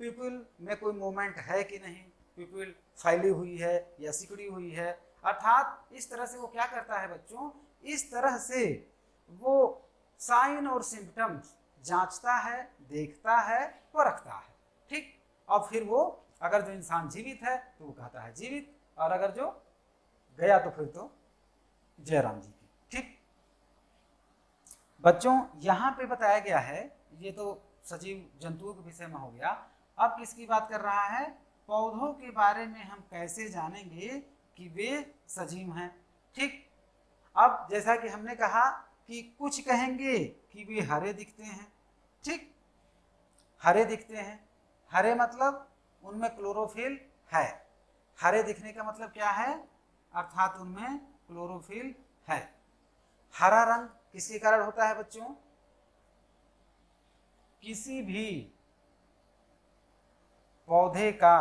पिपिल में कोई मूवमेंट है कि नहीं, पिपिल फैली हुई है या सिकुड़ी हुई है। अर्थात इस तरह से वो क्या करता है बच्चों? इस तरह से वो साइन और सिम्टम्स जांचता है, देखता है, परखता है। ठीक, और फिर वो अगर जो इंसान जीवित है तो वो कहता है जीवित, और अगर जो गया तो फिर तो जयराम जी की। ठीक बच्चों, यहाँ पे बताया गया है, ये तो सजीव जंतुओं के विषय में हो गया। अब किसकी बात कर रहा है? पौधों के बारे में हम कैसे जानेंगे कि वे सजीव हैं। ठीक, अब जैसा कि हमने कहा कि कुछ कहेंगे कि वे हरे दिखते हैं। ठीक, हरे दिखते हैं, हरे मतलब उनमें क्लोरोफिल है। हरे दिखने का मतलब क्या है? अर्थात उनमें क्लोरोफिल है। हरा रंग किसके कारण होता है बच्चों? किसी भी पौधे का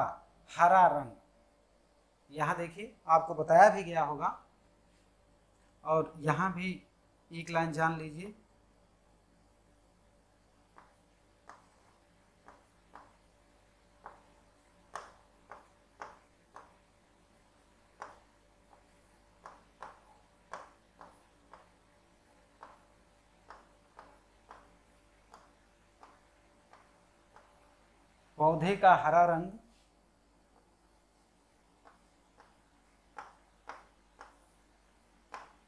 हरा रंग, यहां देखिए आपको बताया भी गया होगा, और यहां भी एक लाइन जान लीजिए। पौधे का हरा रंग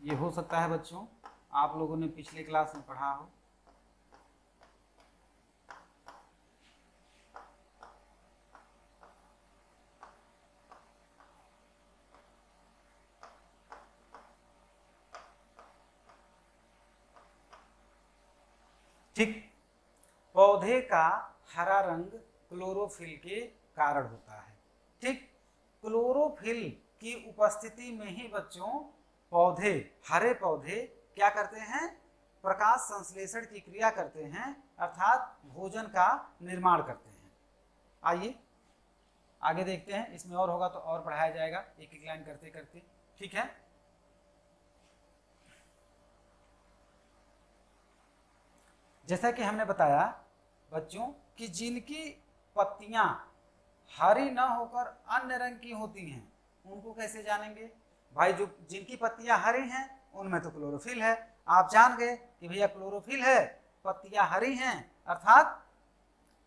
ये हो सकता है बच्चों, आप लोगों ने पिछले क्लास में पढ़ा हो। ठीक, पौधे का हरा रंग क्लोरोफिल के कारण होता है। ठीक, क्लोरोफिल की उपस्थिति में ही बच्चों पौधे, हरे पौधे क्या करते हैं? प्रकाश संश्लेषण की क्रिया करते हैं, अर्थात भोजन का निर्माण करते हैं। आइए आगे देखते हैं, इसमें और होगा तो और पढ़ाया जाएगा एक एक लाइन करते करते। ठीक है, जैसा कि हमने बताया बच्चों कि जिनकी पत्तियां हरी न होकर अन्य रंग की होती हैं, उनको कैसे जानेंगे भाई? जो जिनकी पत्तियां हरी हैं उनमें तो क्लोरोफिल है। आप जान गए कि भैया क्लोरोफिल है, पत्तियां हरी हैं, अर्थात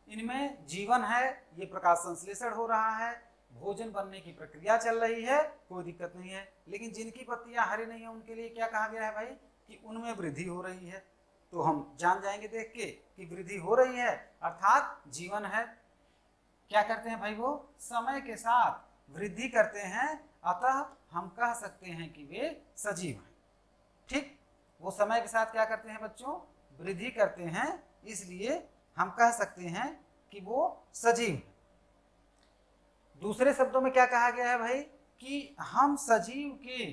इनमें जीवन है, ये प्रकाश संश्लेषण हो रहा है, भोजन बनने की प्रक्रिया चल रही है, कोई दिक्कत नहीं है। लेकिन जिनकी पत्तियां हरी नहीं है उनके लिए क्या कहा गया है भाई? कि उनमें वृद्धि हो रही है। तो हम जान जाएंगे देख के कि वृद्धि हो रही है, अर्थात जीवन है। क्या करते हैं भाई? वो समय के साथ वृद्धि करते हैं, अतः हम कह सकते हैं कि वे सजीव हैं। ठीक, वो समय के साथ क्या करते हैं बच्चों, वृद्धि करते हैं, इसलिए हम कह सकते हैं कि वो सजीव है। दूसरे शब्दों में क्या कहा गया है भाई, कि हम सजीव के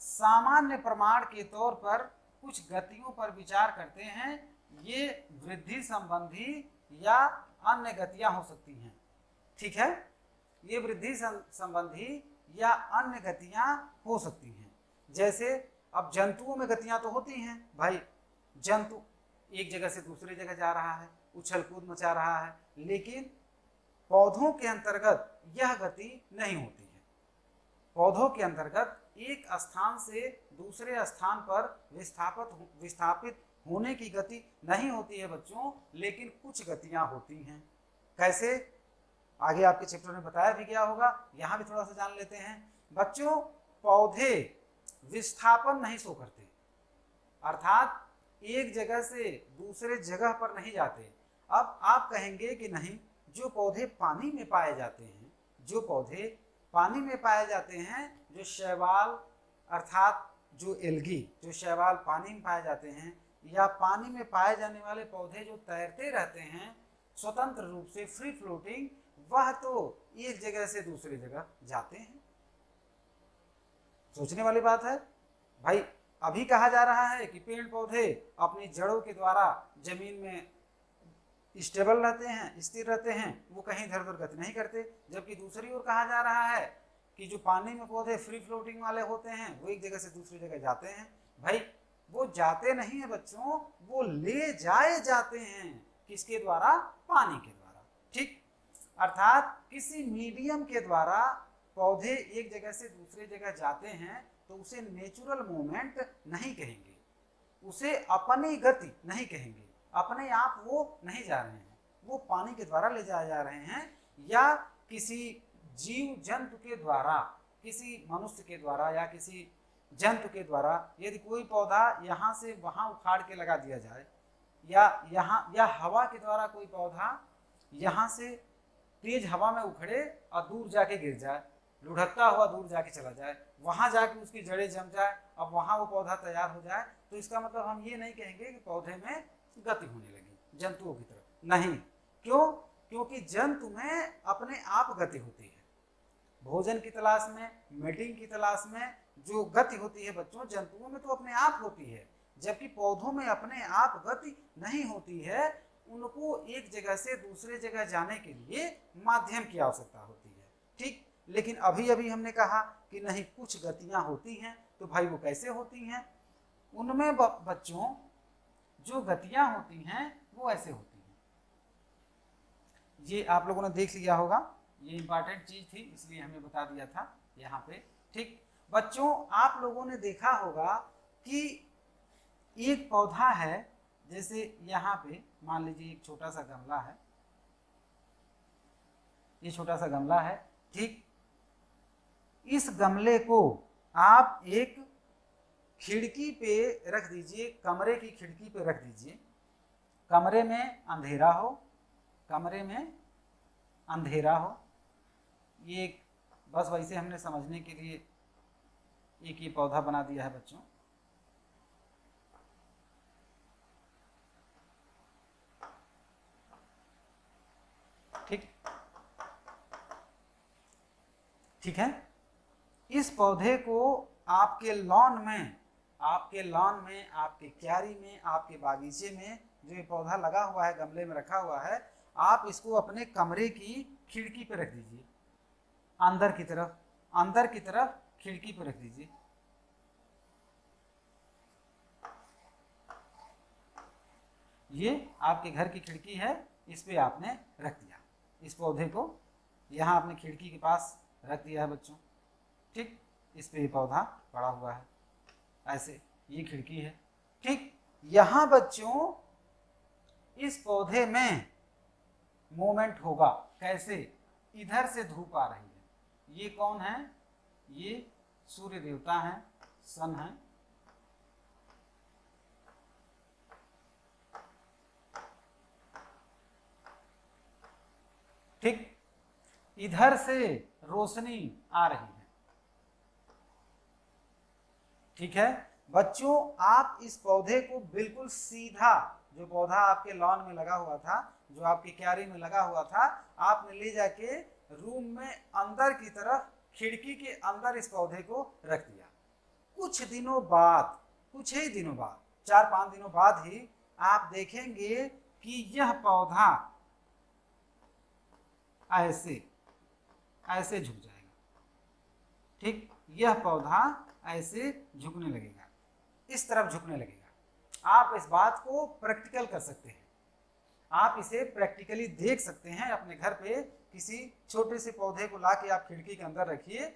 सामान्य प्रमाण के तौर पर कुछ गतियों पर विचार करते हैं, ये वृद्धि संबंधी या अन्य गतियां हो सकती हैं। ठीक है, ये वृद्धि संबंधी या अन्य गतियां हो सकती हैं। जैसे अब जंतुओं में गतियां तो होती हैं भाई, जंतु एक जगह से दूसरी जगह जा रहा है, उछल कूद मचा रहा है, लेकिन पौधों के अंतर्गत यह गति नहीं होती है। पौधों के अंतर्गत एक स्थान से दूसरे स्थान पर विस्थापित होने की गति नहीं होती है बच्चों, लेकिन कुछ गतियां होती हैं। कैसे, आगे आपके चैप्टर में बताया भी गया होगा, यहाँ भी थोड़ा सा जान लेते हैं। बच्चों, पौधे विस्थापन नहीं शो करते, अर्थात एक जगह से दूसरे जगह पर नहीं जाते। अब आप कहेंगे कि नहीं, जो पौधे पानी में पाए जाते हैं, जो पौधे पानी में पाए जाते हैं, जो शैवाल अर्थात जो एल्गी, जो शैवाल पानी में पाए जाते हैं, या पानी में पाए जाने वाले पौधे जो तैरते रहते हैं स्वतंत्र रूप से, फ्री फ्लोटिंग, वह तो एक जगह से दूसरी जगह जाते हैं। सोचने वाली बात है भाई। अभी कहा जा रहा है कि पेड़ पौधे अपनी जड़ों के द्वारा जमीन में स्टेबल रहते हैं, स्थिर रहते हैं, वो कहीं इधर उधर गति नहीं करते। जबकि दूसरी ओर कहा जा रहा है कि जो पानी में पौधे फ्री फ्लोटिंग वाले होते हैं, वो एक जगह से दूसरी जगह जाते हैं। भाई वो जाते नहीं है बच्चों, वो ले जाए जाते हैं। किसके द्वारा? पानी के द्वारा। ठीक, अर्थात किसी मीडियम के द्वारा पौधे एक जगह से दूसरी जगह जाते हैं तो उसे नेचुरल मूवमेंट नहीं कहेंगे, उसे अपनी गति नहीं कहेंगे, अपने आप वो नहीं जा रहे हैं, वो पानी के द्वारा ले जाए जा रहे हैं, या किसी जीव जंतु के द्वारा, किसी मनुष्य के द्वारा या किसी जंतु के द्वारा यदि कोई पौधा यहाँ से वहाँ उखाड़ के लगा दिया जाए, या हवा के द्वारा कोई पौधा यहाँ से तेज हवा में उखड़े और दूर जाके गिर जाए, लुढ़कता हुआ दूर जाके चला जाए, वहाँ जाके उसकी जड़ें जम जाए, अब वहाँ वो पौधा तैयार हो जाए, तो इसका मतलब हम ये नहीं कहेंगे कि पौधे में गति होने लगी जंतुओं की तरफ। नहीं, क्यों? क्योंकि जंतु में अपने आप गति होती है। भोजन की तलाश में, मेटिंग की तलाश में जो गति होती है बच्चों, जंतुओं में तो अपने आप होती है, जबकि पौधों में अपने आप गति नहीं होती है। उनको एक जगह से दूसरे जगह जाने के लिए माध्यम की आवश्यकता होती है। ठीक, लेकिन अभी अभी हमने कहा कि नहीं, कुछ गतियां होती हैं। तो भाई वो कैसे होती हैं? उनमें बच्चों जो गतियां होती हैं वो ऐसे होती हैं। ये आप लोगों ने देख लिया होगा, ये इंपॉर्टेंट चीज थी इसलिए हमने बता दिया था यहाँ पे। ठीक बच्चों, आप लोगों ने देखा होगा कि एक पौधा है, जैसे यहाँ पे मान लीजिए एक छोटा सा गमला है, ये छोटा सा गमला है। ठीक, इस गमले को आप एक खिड़की पे रख दीजिए, कमरे की खिड़की पे रख दीजिए। कमरे में अंधेरा हो, कमरे में अंधेरा हो, ये बस वैसे हमने समझने के लिए एक ये पौधा बना दिया है बच्चों। ठीक, ठीक है। इस पौधे को आपके लॉन में, आपके क्यारी में, आपके बागीचे में जो ये पौधा लगा हुआ है, गमले में रखा हुआ है, आप इसको अपने कमरे की खिड़की पे रख दीजिए, अंदर की तरफ खिड़की पे रख दीजिए। ये आपके घर की खिड़की है, इस पे आपने रख दिया, इस पौधे को यहाँ अपने खिड़की के पास रख दिया है बच्चों। ठीक, इस पे ये पौधा पड़ा हुआ है, ऐसे ये खिड़की है। ठीक, यहाँ बच्चों इस पौधे में मूवमेंट होगा। कैसे? इधर से धूप आ रही है, ये कौन है? ये सूर्य देवता हैं, सन है। ठीक, इधर से रोशनी आ रही है। ठीक है, बच्चों आप इस पौधे को बिल्कुल सीधा, जो पौधा आपके लॉन में लगा हुआ था, जो आपकी क्यारी में लगा हुआ था, आपने ले जाके रूम में अंदर की तरफ खिड़की के अंदर इस पौधे को रख दिया। कुछ दिनों बाद, कुछ ही दिनों बाद, 4-5 दिनों बाद ही आप देखेंगे कि यह पौधा ऐसे ऐसे झुक जाएगा। ठीक, यह पौधा ऐसे झुकने लगेगा, इस तरफ झुकने लगेगा। आप इस बात को प्रैक्टिकल कर सकते हैं, आप इसे प्रैक्टिकली देख सकते हैं अपने घर पे। किसी छोटे से पौधे को लाके आप खिड़की के अंदर रखिए,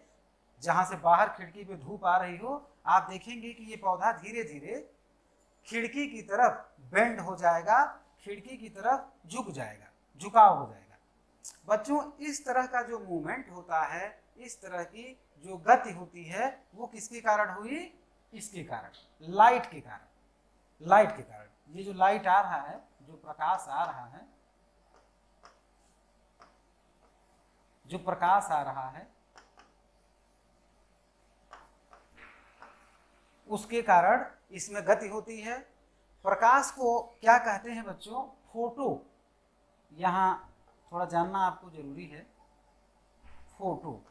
जहां से बाहर खिड़की पे धूप आ रही हो, आप देखेंगे कि ये पौधा धीरे धीरे खिड़की की तरफ बेंड हो जाएगा, खिड़की की तरफ झुक जाएगा, झुकाव हो जाएगा। बच्चों इस तरह का जो मूवमेंट होता है, इस तरह की जो गति होती है, वो किसके कारण हुई? इसके कारण, लाइट के कारण। लाइट के कारण ये जो लाइट आ रहा है, जो प्रकाश आ रहा है, जो प्रकाश आ रहा है, उसके कारण इसमें गति होती है। प्रकाश को क्या कहते हैं बच्चों? फोटो। यहाँ थोड़ा जानना आपको जरूरी है। फोटो,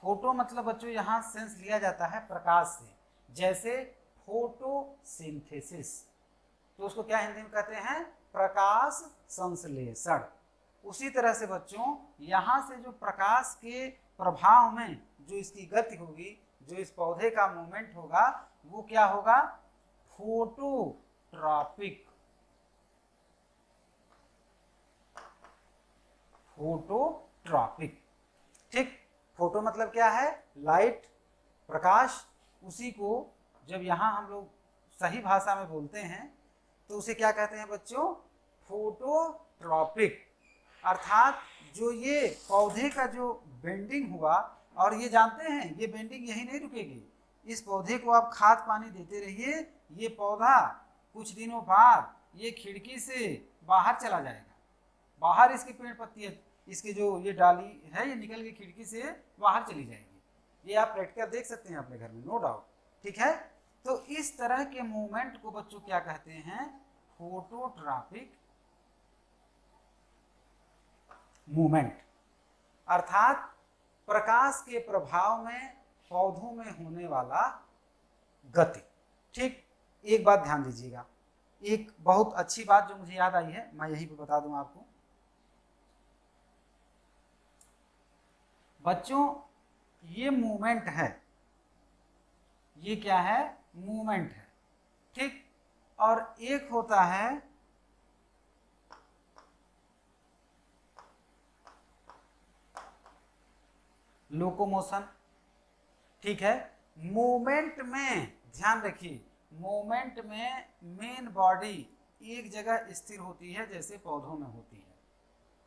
फोटो मतलब बच्चों यहाँ सेंस लिया जाता है प्रकाश से, जैसे फोटोसिंथेसिस, तो उसको क्या हिंदी में कहते हैं? प्रकाश संश्लेषण। उसी तरह से बच्चों यहाँ से जो प्रकाश के प्रभाव में जो इसकी गति होगी, जो इस पौधे का मूवमेंट होगा, वो क्या होगा? फोटोट्रॉपिक। फोटोट्रॉपिक। ठीक, फोटो मतलब क्या है? लाइट, प्रकाश। उसी को जब यहाँ हम लोग सही भाषा में बोलते हैं तो उसे क्या कहते हैं बच्चों? फोटोट्रॉपिक। अर्थात जो ये पौधे का जो बेंडिंग हुआ, और ये जानते हैं ये बेंडिंग यही नहीं रुकेगी, इस पौधे को आप खाद पानी देते रहिए, ये पौधा कुछ दिनों बाद ये खिड़की से बाहर चला जाएगा, बाहर इसकी पेड़ पत्तियां, इसकी जो ये डाली है, ये निकल के खिड़की से बाहर चली जाएगी। ये आप प्रैक्टिकल देख सकते हैं अपने घर में, नो डाउट। ठीक है, तो इस तरह के मूवमेंट को बच्चों क्या कहते हैं? Phototropic movement. अर्थात प्रकाश के प्रभाव में पौधों में होने वाला गति। ठीक, एक बात ध्यान दीजिएगा, एक बहुत अच्छी बात जो मुझे याद आई है, मैं यहीं पे बता दूं आपको। बच्चों ये मूवमेंट है, ये क्या है? मूवमेंट है। ठीक, और एक होता है लोकोमोशन। ठीक है, मूवमेंट में ध्यान रखिए, मूवमेंट में मेन बॉडी एक जगह स्थिर होती है जैसे पौधों में होती है,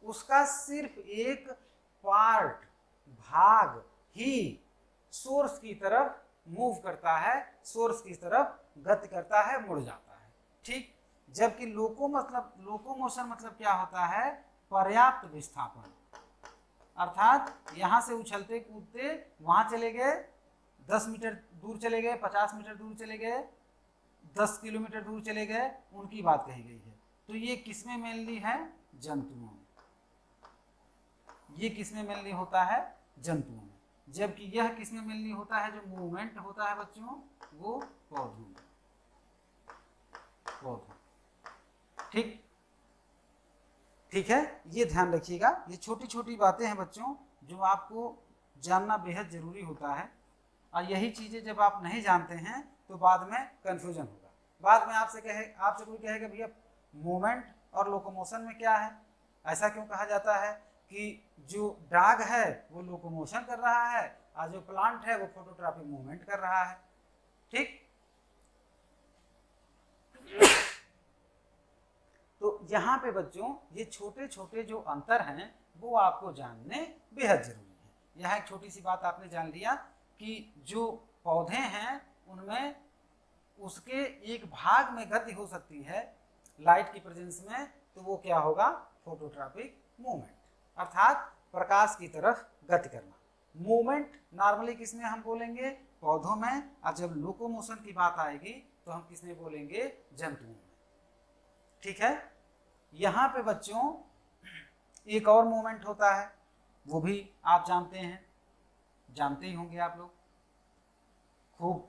उसका सिर्फ एक पार्ट, भाग ही सोर्स की तरफ मूव करता है, सोर्स की तरफ गति करता है, मुड़ जाता है। ठीक, जबकि लोकोमोशन मतलब क्या होता है? पर्याप्त विस्थापन। अर्थात यहाँ से उछलते कूदते वहाँ चले गए, 10 मीटर दूर चले गए, 50 मीटर दूर चले गए, 10 किलोमीटर दूर चले गए, उनकी बात कही गई है। तो ये किसमें मेनली है? जंतुओं में। ये किसमें मेनली होता है? जंतुओं में। जबकि यह किसमें मेनली होता है? जो मूवमेंट होता है बच्चों, वो पौधों में। पौधों। ठीक, ठीक है, ये ध्यान रखिएगा। ये छोटी छोटी बातें हैं बच्चों जो आपको जानना बेहद जरूरी होता है, और यही चीज़ें जब आप नहीं जानते हैं तो बाद में कन्फ्यूजन होगा। बाद में आपसे कोई कहेगा भैया मूवमेंट और लोकोमोशन में क्या है? ऐसा क्यों कहा जाता है कि जो डाग है वो लोकोमोशन कर रहा है और जो प्लांट है वो फोटोट्रॉपिक मूवमेंट कर रहा है। ठीक, तो यहाँ पे बच्चों ये छोटे छोटे जो अंतर हैं वो आपको जानने बेहद जरूरी है। यह एक छोटी सी बात आपने जान लिया कि जो पौधे हैं उनमें उसके एक भाग में गति हो सकती है लाइट की प्रेजेंस में, तो वो क्या होगा? फोटोट्रॉपिक मूवमेंट, अर्थात प्रकाश की तरफ गति करना। मूवमेंट नॉर्मली किसमें हम बोलेंगे? पौधों में, और जब लोकोमोशन की बात आएगी तो हम किसमें बोलेंगे, जंतुओं में। ठीक है। यहाँ पे बच्चों एक और मूवमेंट होता है, वो भी आप जानते हैं, जानते ही होंगे आप लोग, खूब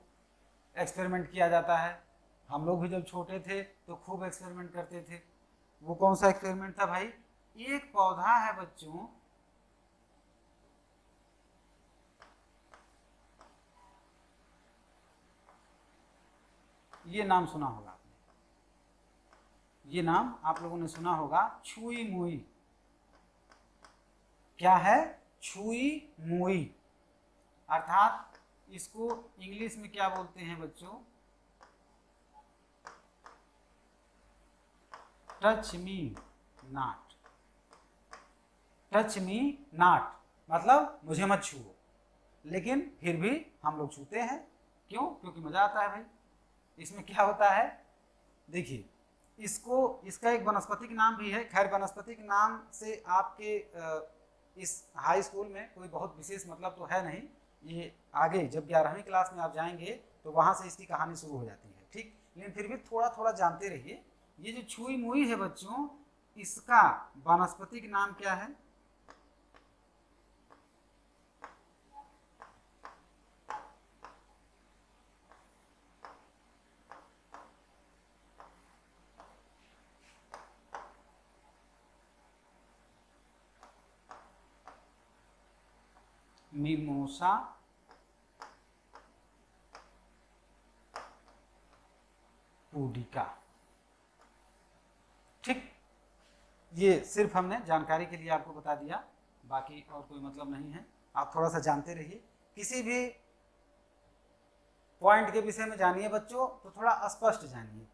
एक्सपेरिमेंट किया जाता है। हम लोग भी जब छोटे थे तो खूब एक्सपेरिमेंट करते थे। वो कौन सा एक्सपेरिमेंट था भाई, एक पौधा है बच्चों, ये नाम सुना होगा आपने, ये नाम आप लोगों ने सुना होगा, छुई मुई। क्या है, छुई मुई, अर्थात इसको इंग्लिश में क्या बोलते हैं बच्चों, touch me not. Touch me not मतलब मुझे मत छुओ, लेकिन फिर भी हम लोग छूते हैं। क्यों, क्योंकि मजा आता है भाई। इसमें क्या होता है, देखिए, इसको, इसका एक वनस्पतिक नाम भी है। खैर वनस्पतिक नाम से आपके इस हाई स्कूल में कोई बहुत विशेष मतलब तो है नहीं, ये आगे जब 11वीं क्लास में आप जाएंगे तो वहाँ से इसकी कहानी शुरू हो जाती है। ठीक, लेकिन फिर भी थोड़ा थोड़ा जानते रहिए। ये जो छुई मुई है बच्चों, इसका वनस्पतिक नाम क्या है, मिमोसा पुडिका। ठीक, ये सिर्फ हमने जानकारी के लिए आपको बता दिया, बाकी और कोई मतलब नहीं है। आप थोड़ा सा जानते रहिए, किसी भी पॉइंट के विषय में जानिए बच्चों तो थोड़ा स्पष्ट जानिए,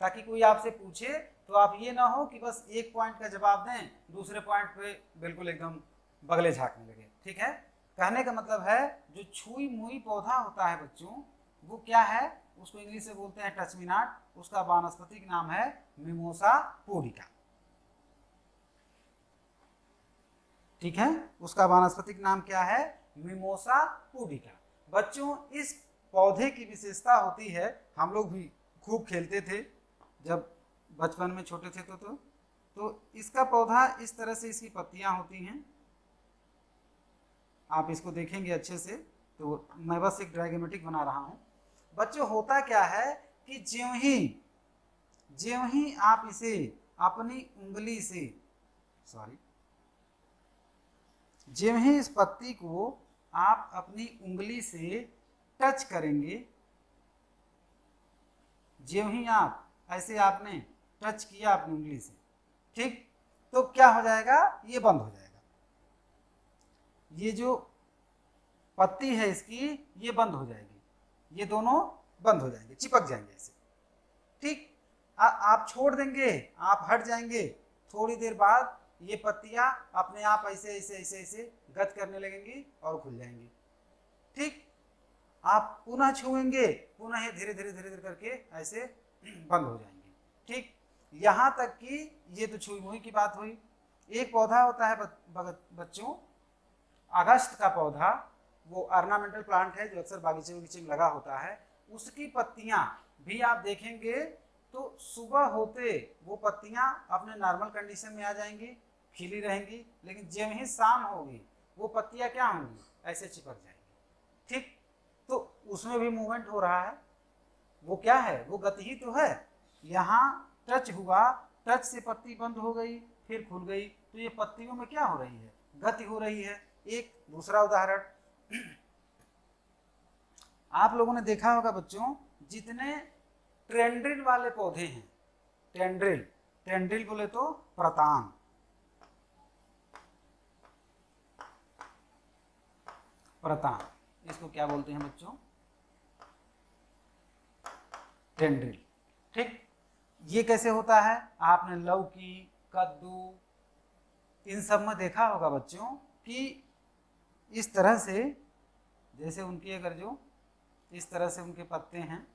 ताकि कोई आपसे पूछे तो आप ये ना हो कि बस एक पॉइंट का जवाब दें, दूसरे पॉइंट पे बिल्कुल एकदम बगले झाँकने लगे। ठीक है, कहने का मतलब है जो छुई मुई पौधा होता है बच्चों, वो क्या है, उसको इंग्लिश में बोलते हैं टच मी नॉट, उसका वानस्पतिक नाम है मिमोसा पुडिका। ठीक है, उसका वानस्पतिक नाम क्या है, मिमोसा पुडिका। बच्चों इस पौधे की विशेषता होती है, हम लोग भी खूब खेलते थे जब बचपन में छोटे थे तो इसका पौधा इस तरह से, इसकी पत्तियां होती हैं, आप इसको देखेंगे अच्छे से, तो मैं बस एक डायग्रामेटिक बना रहा हूं। बच्चों होता क्या है कि ज्यों ही आप इसे अपनी उंगली से, ज्यों ही इस पत्ती को आप अपनी उंगली से टच करेंगे, ज्यों ही आप ऐसे आपने टच किया अपनी उंगली से, ठीक, तो क्या हो जाएगा, ये बंद हो जाएगा। ये जो पत्ती है इसकी, ये बंद हो जाएगी, ये दोनों बंद हो जाएंगे, चिपक जाएंगे ऐसे। ठीक, आप छोड़ देंगे, आप हट जाएंगे, थोड़ी देर बाद ये पत्तियां अपने आप ऐसे ऐसे ऐसे ऐसे गत करने लगेंगी और खुल जाएंगी। ठीक, आप पुनः छुएंगे, पुनः ये धीरे धीरे धीरे धीरे करके ऐसे बंद हो जाएंगे। ठीक, यहाँ तक कि ये तो छुई मुई की बात हुई। एक पौधा होता है बच्चों, अगस्त का पौधा, वो ऑर्नामेंटल प्लांट है जो अक्सर बागीचे बगीचे में लगा होता है। उसकी पत्तियां भी आप देखेंगे तो सुबह होते वो पत्तियां अपने नॉर्मल कंडीशन में आ जाएंगी, खिली रहेंगी, लेकिन जब ही शाम होगी वो पत्तियां क्या होंगी, ऐसे चिपक जाएंगी। ठीक, तो उसमें भी मूवमेंट हो रहा है, वो क्या है, वो गति ही तो है। यहाँ टच हुआ, टच से पत्ती बंद हो गई, फिर खुल गई, तो ये पत्तियों में क्या हो रही है, गति हो रही है। एक दूसरा उदाहरण, आप लोगों ने देखा होगा बच्चों, जितने टेंड्रिल वाले पौधे हैं, टेंड्रिल, टेंड्रिल बोले तो प्रतान, प्रतान, इसको क्या बोलते हैं बच्चों, टेंड्रिल। ठीक, ये कैसे होता है, आपने लौकी, कद्दू, इन सब में देखा होगा बच्चों कि इस तरह से, जैसे उनकी अगर जो इस तरह से उनके पत्ते हैं,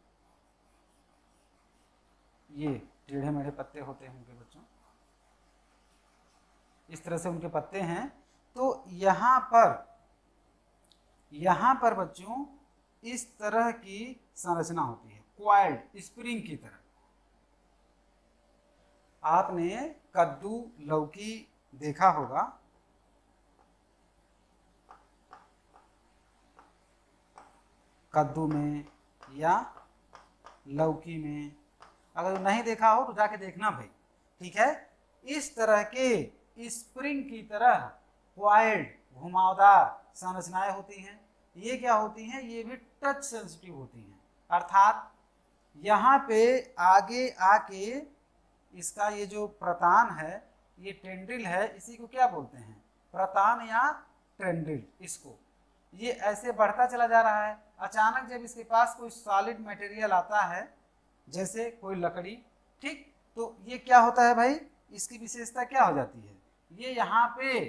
ये टेढ़े मेढ़े पत्ते होते हैं उनके बच्चों, इस तरह से उनके पत्ते हैं। तो यहाँ पर बच्चों इस तरह की संरचना होती है, क्वाइल्ड स्प्रिंग की तरह। आपने कद्दू, लौकी देखा होगा, कद्दू में या लौकी में, अगर नहीं देखा हो तो जाके देखना भाई, ठीक है। इस तरह के स्प्रिंग की तरह क्वाइल्ड घुमावदार संरचनाएं होती हैं। ये क्या होती हैं? ये भी टच सेंसिटिव होती हैं, अर्थात यहाँ पे आगे आके इसका ये जो प्रतान है, ये टेंड्रिल है, इसी को क्या बोलते हैं? प्रतान या टेंड्रिल। इसको ये ऐसे बढ़ता चला जा रहा है। अचानक जब इसके पास कोई सॉलिड मटेरियल आता है, जैसे कोई लकड़ी, ठीक, तो ये क्या होता है भाई? इसकी विशेषता क्या हो जाती है? ये यहाँ पे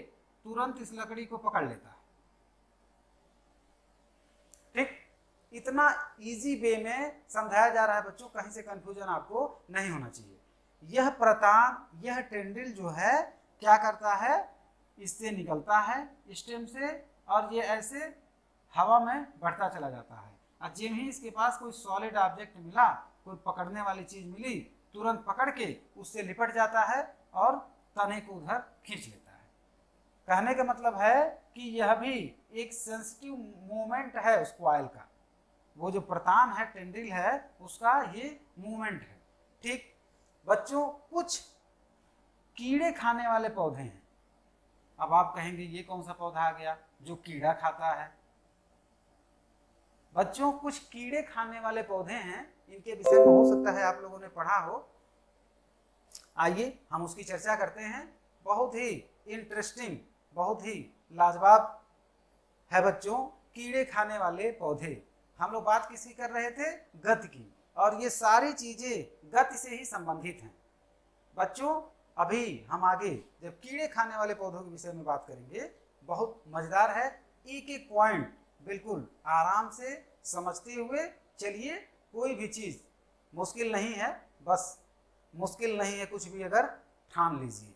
तुरंत इस लकड़ी को पकड़ लेता है, ठीक। इतना इजी वे में समझाया जा रहा है बच्चों, कहीं से कंफ्यूजन आपको नहीं होना चाहिए। यह प्रतान, यह टेंड्रिल जो है क्या करता है? इससे निकलता है स्टेम से, और ये ऐसे हवा में बढ़ता चला जाता है। और जब ही इसके पास कोई सॉलिड ऑब्जेक्ट मिला, कोई पकड़ने वाली चीज मिली, तुरंत पकड़ के उससे लिपट जाता है और तने को उधर खींच लेता है। कहने का मतलब है कि यह भी एक सेंसिटिव मूवमेंट है उस कॉइल का। वो जो प्रतान है, टेंड्रिल है, उसका ये मूवमेंट है, ठीक। बच्चों, कुछ कीड़े खाने वाले पौधे हैं। अब आप कहेंगे ये कौन सा पौधा आ गया जो कीड़ा खाता है? बच्चों, कुछ कीड़े खाने वाले पौधे हैं, इनके विषय में हो सकता है आप लोगों ने पढ़ा हो। आइए हम उसकी चर्चा करते हैं। बहुत ही इंटरेस्टिंग, बहुत ही लाजवाब है बच्चों, कीड़े खाने वाले पौधे। हम लोग बात किसकी कर रहे थे? गति की, और ये सारी चीजें गति से ही संबंधित हैं। बच्चों, अभी हम आगे जब कीड़े खाने वाले पौधों के विषय में बात करेंगे, बहुत मजेदार है। एक एक पॉइंट बिल्कुल आराम से समझते हुए चलिए। कोई भी चीज मुश्किल नहीं है, बस मुश्किल नहीं है कुछ भी अगर ठान लीजिए।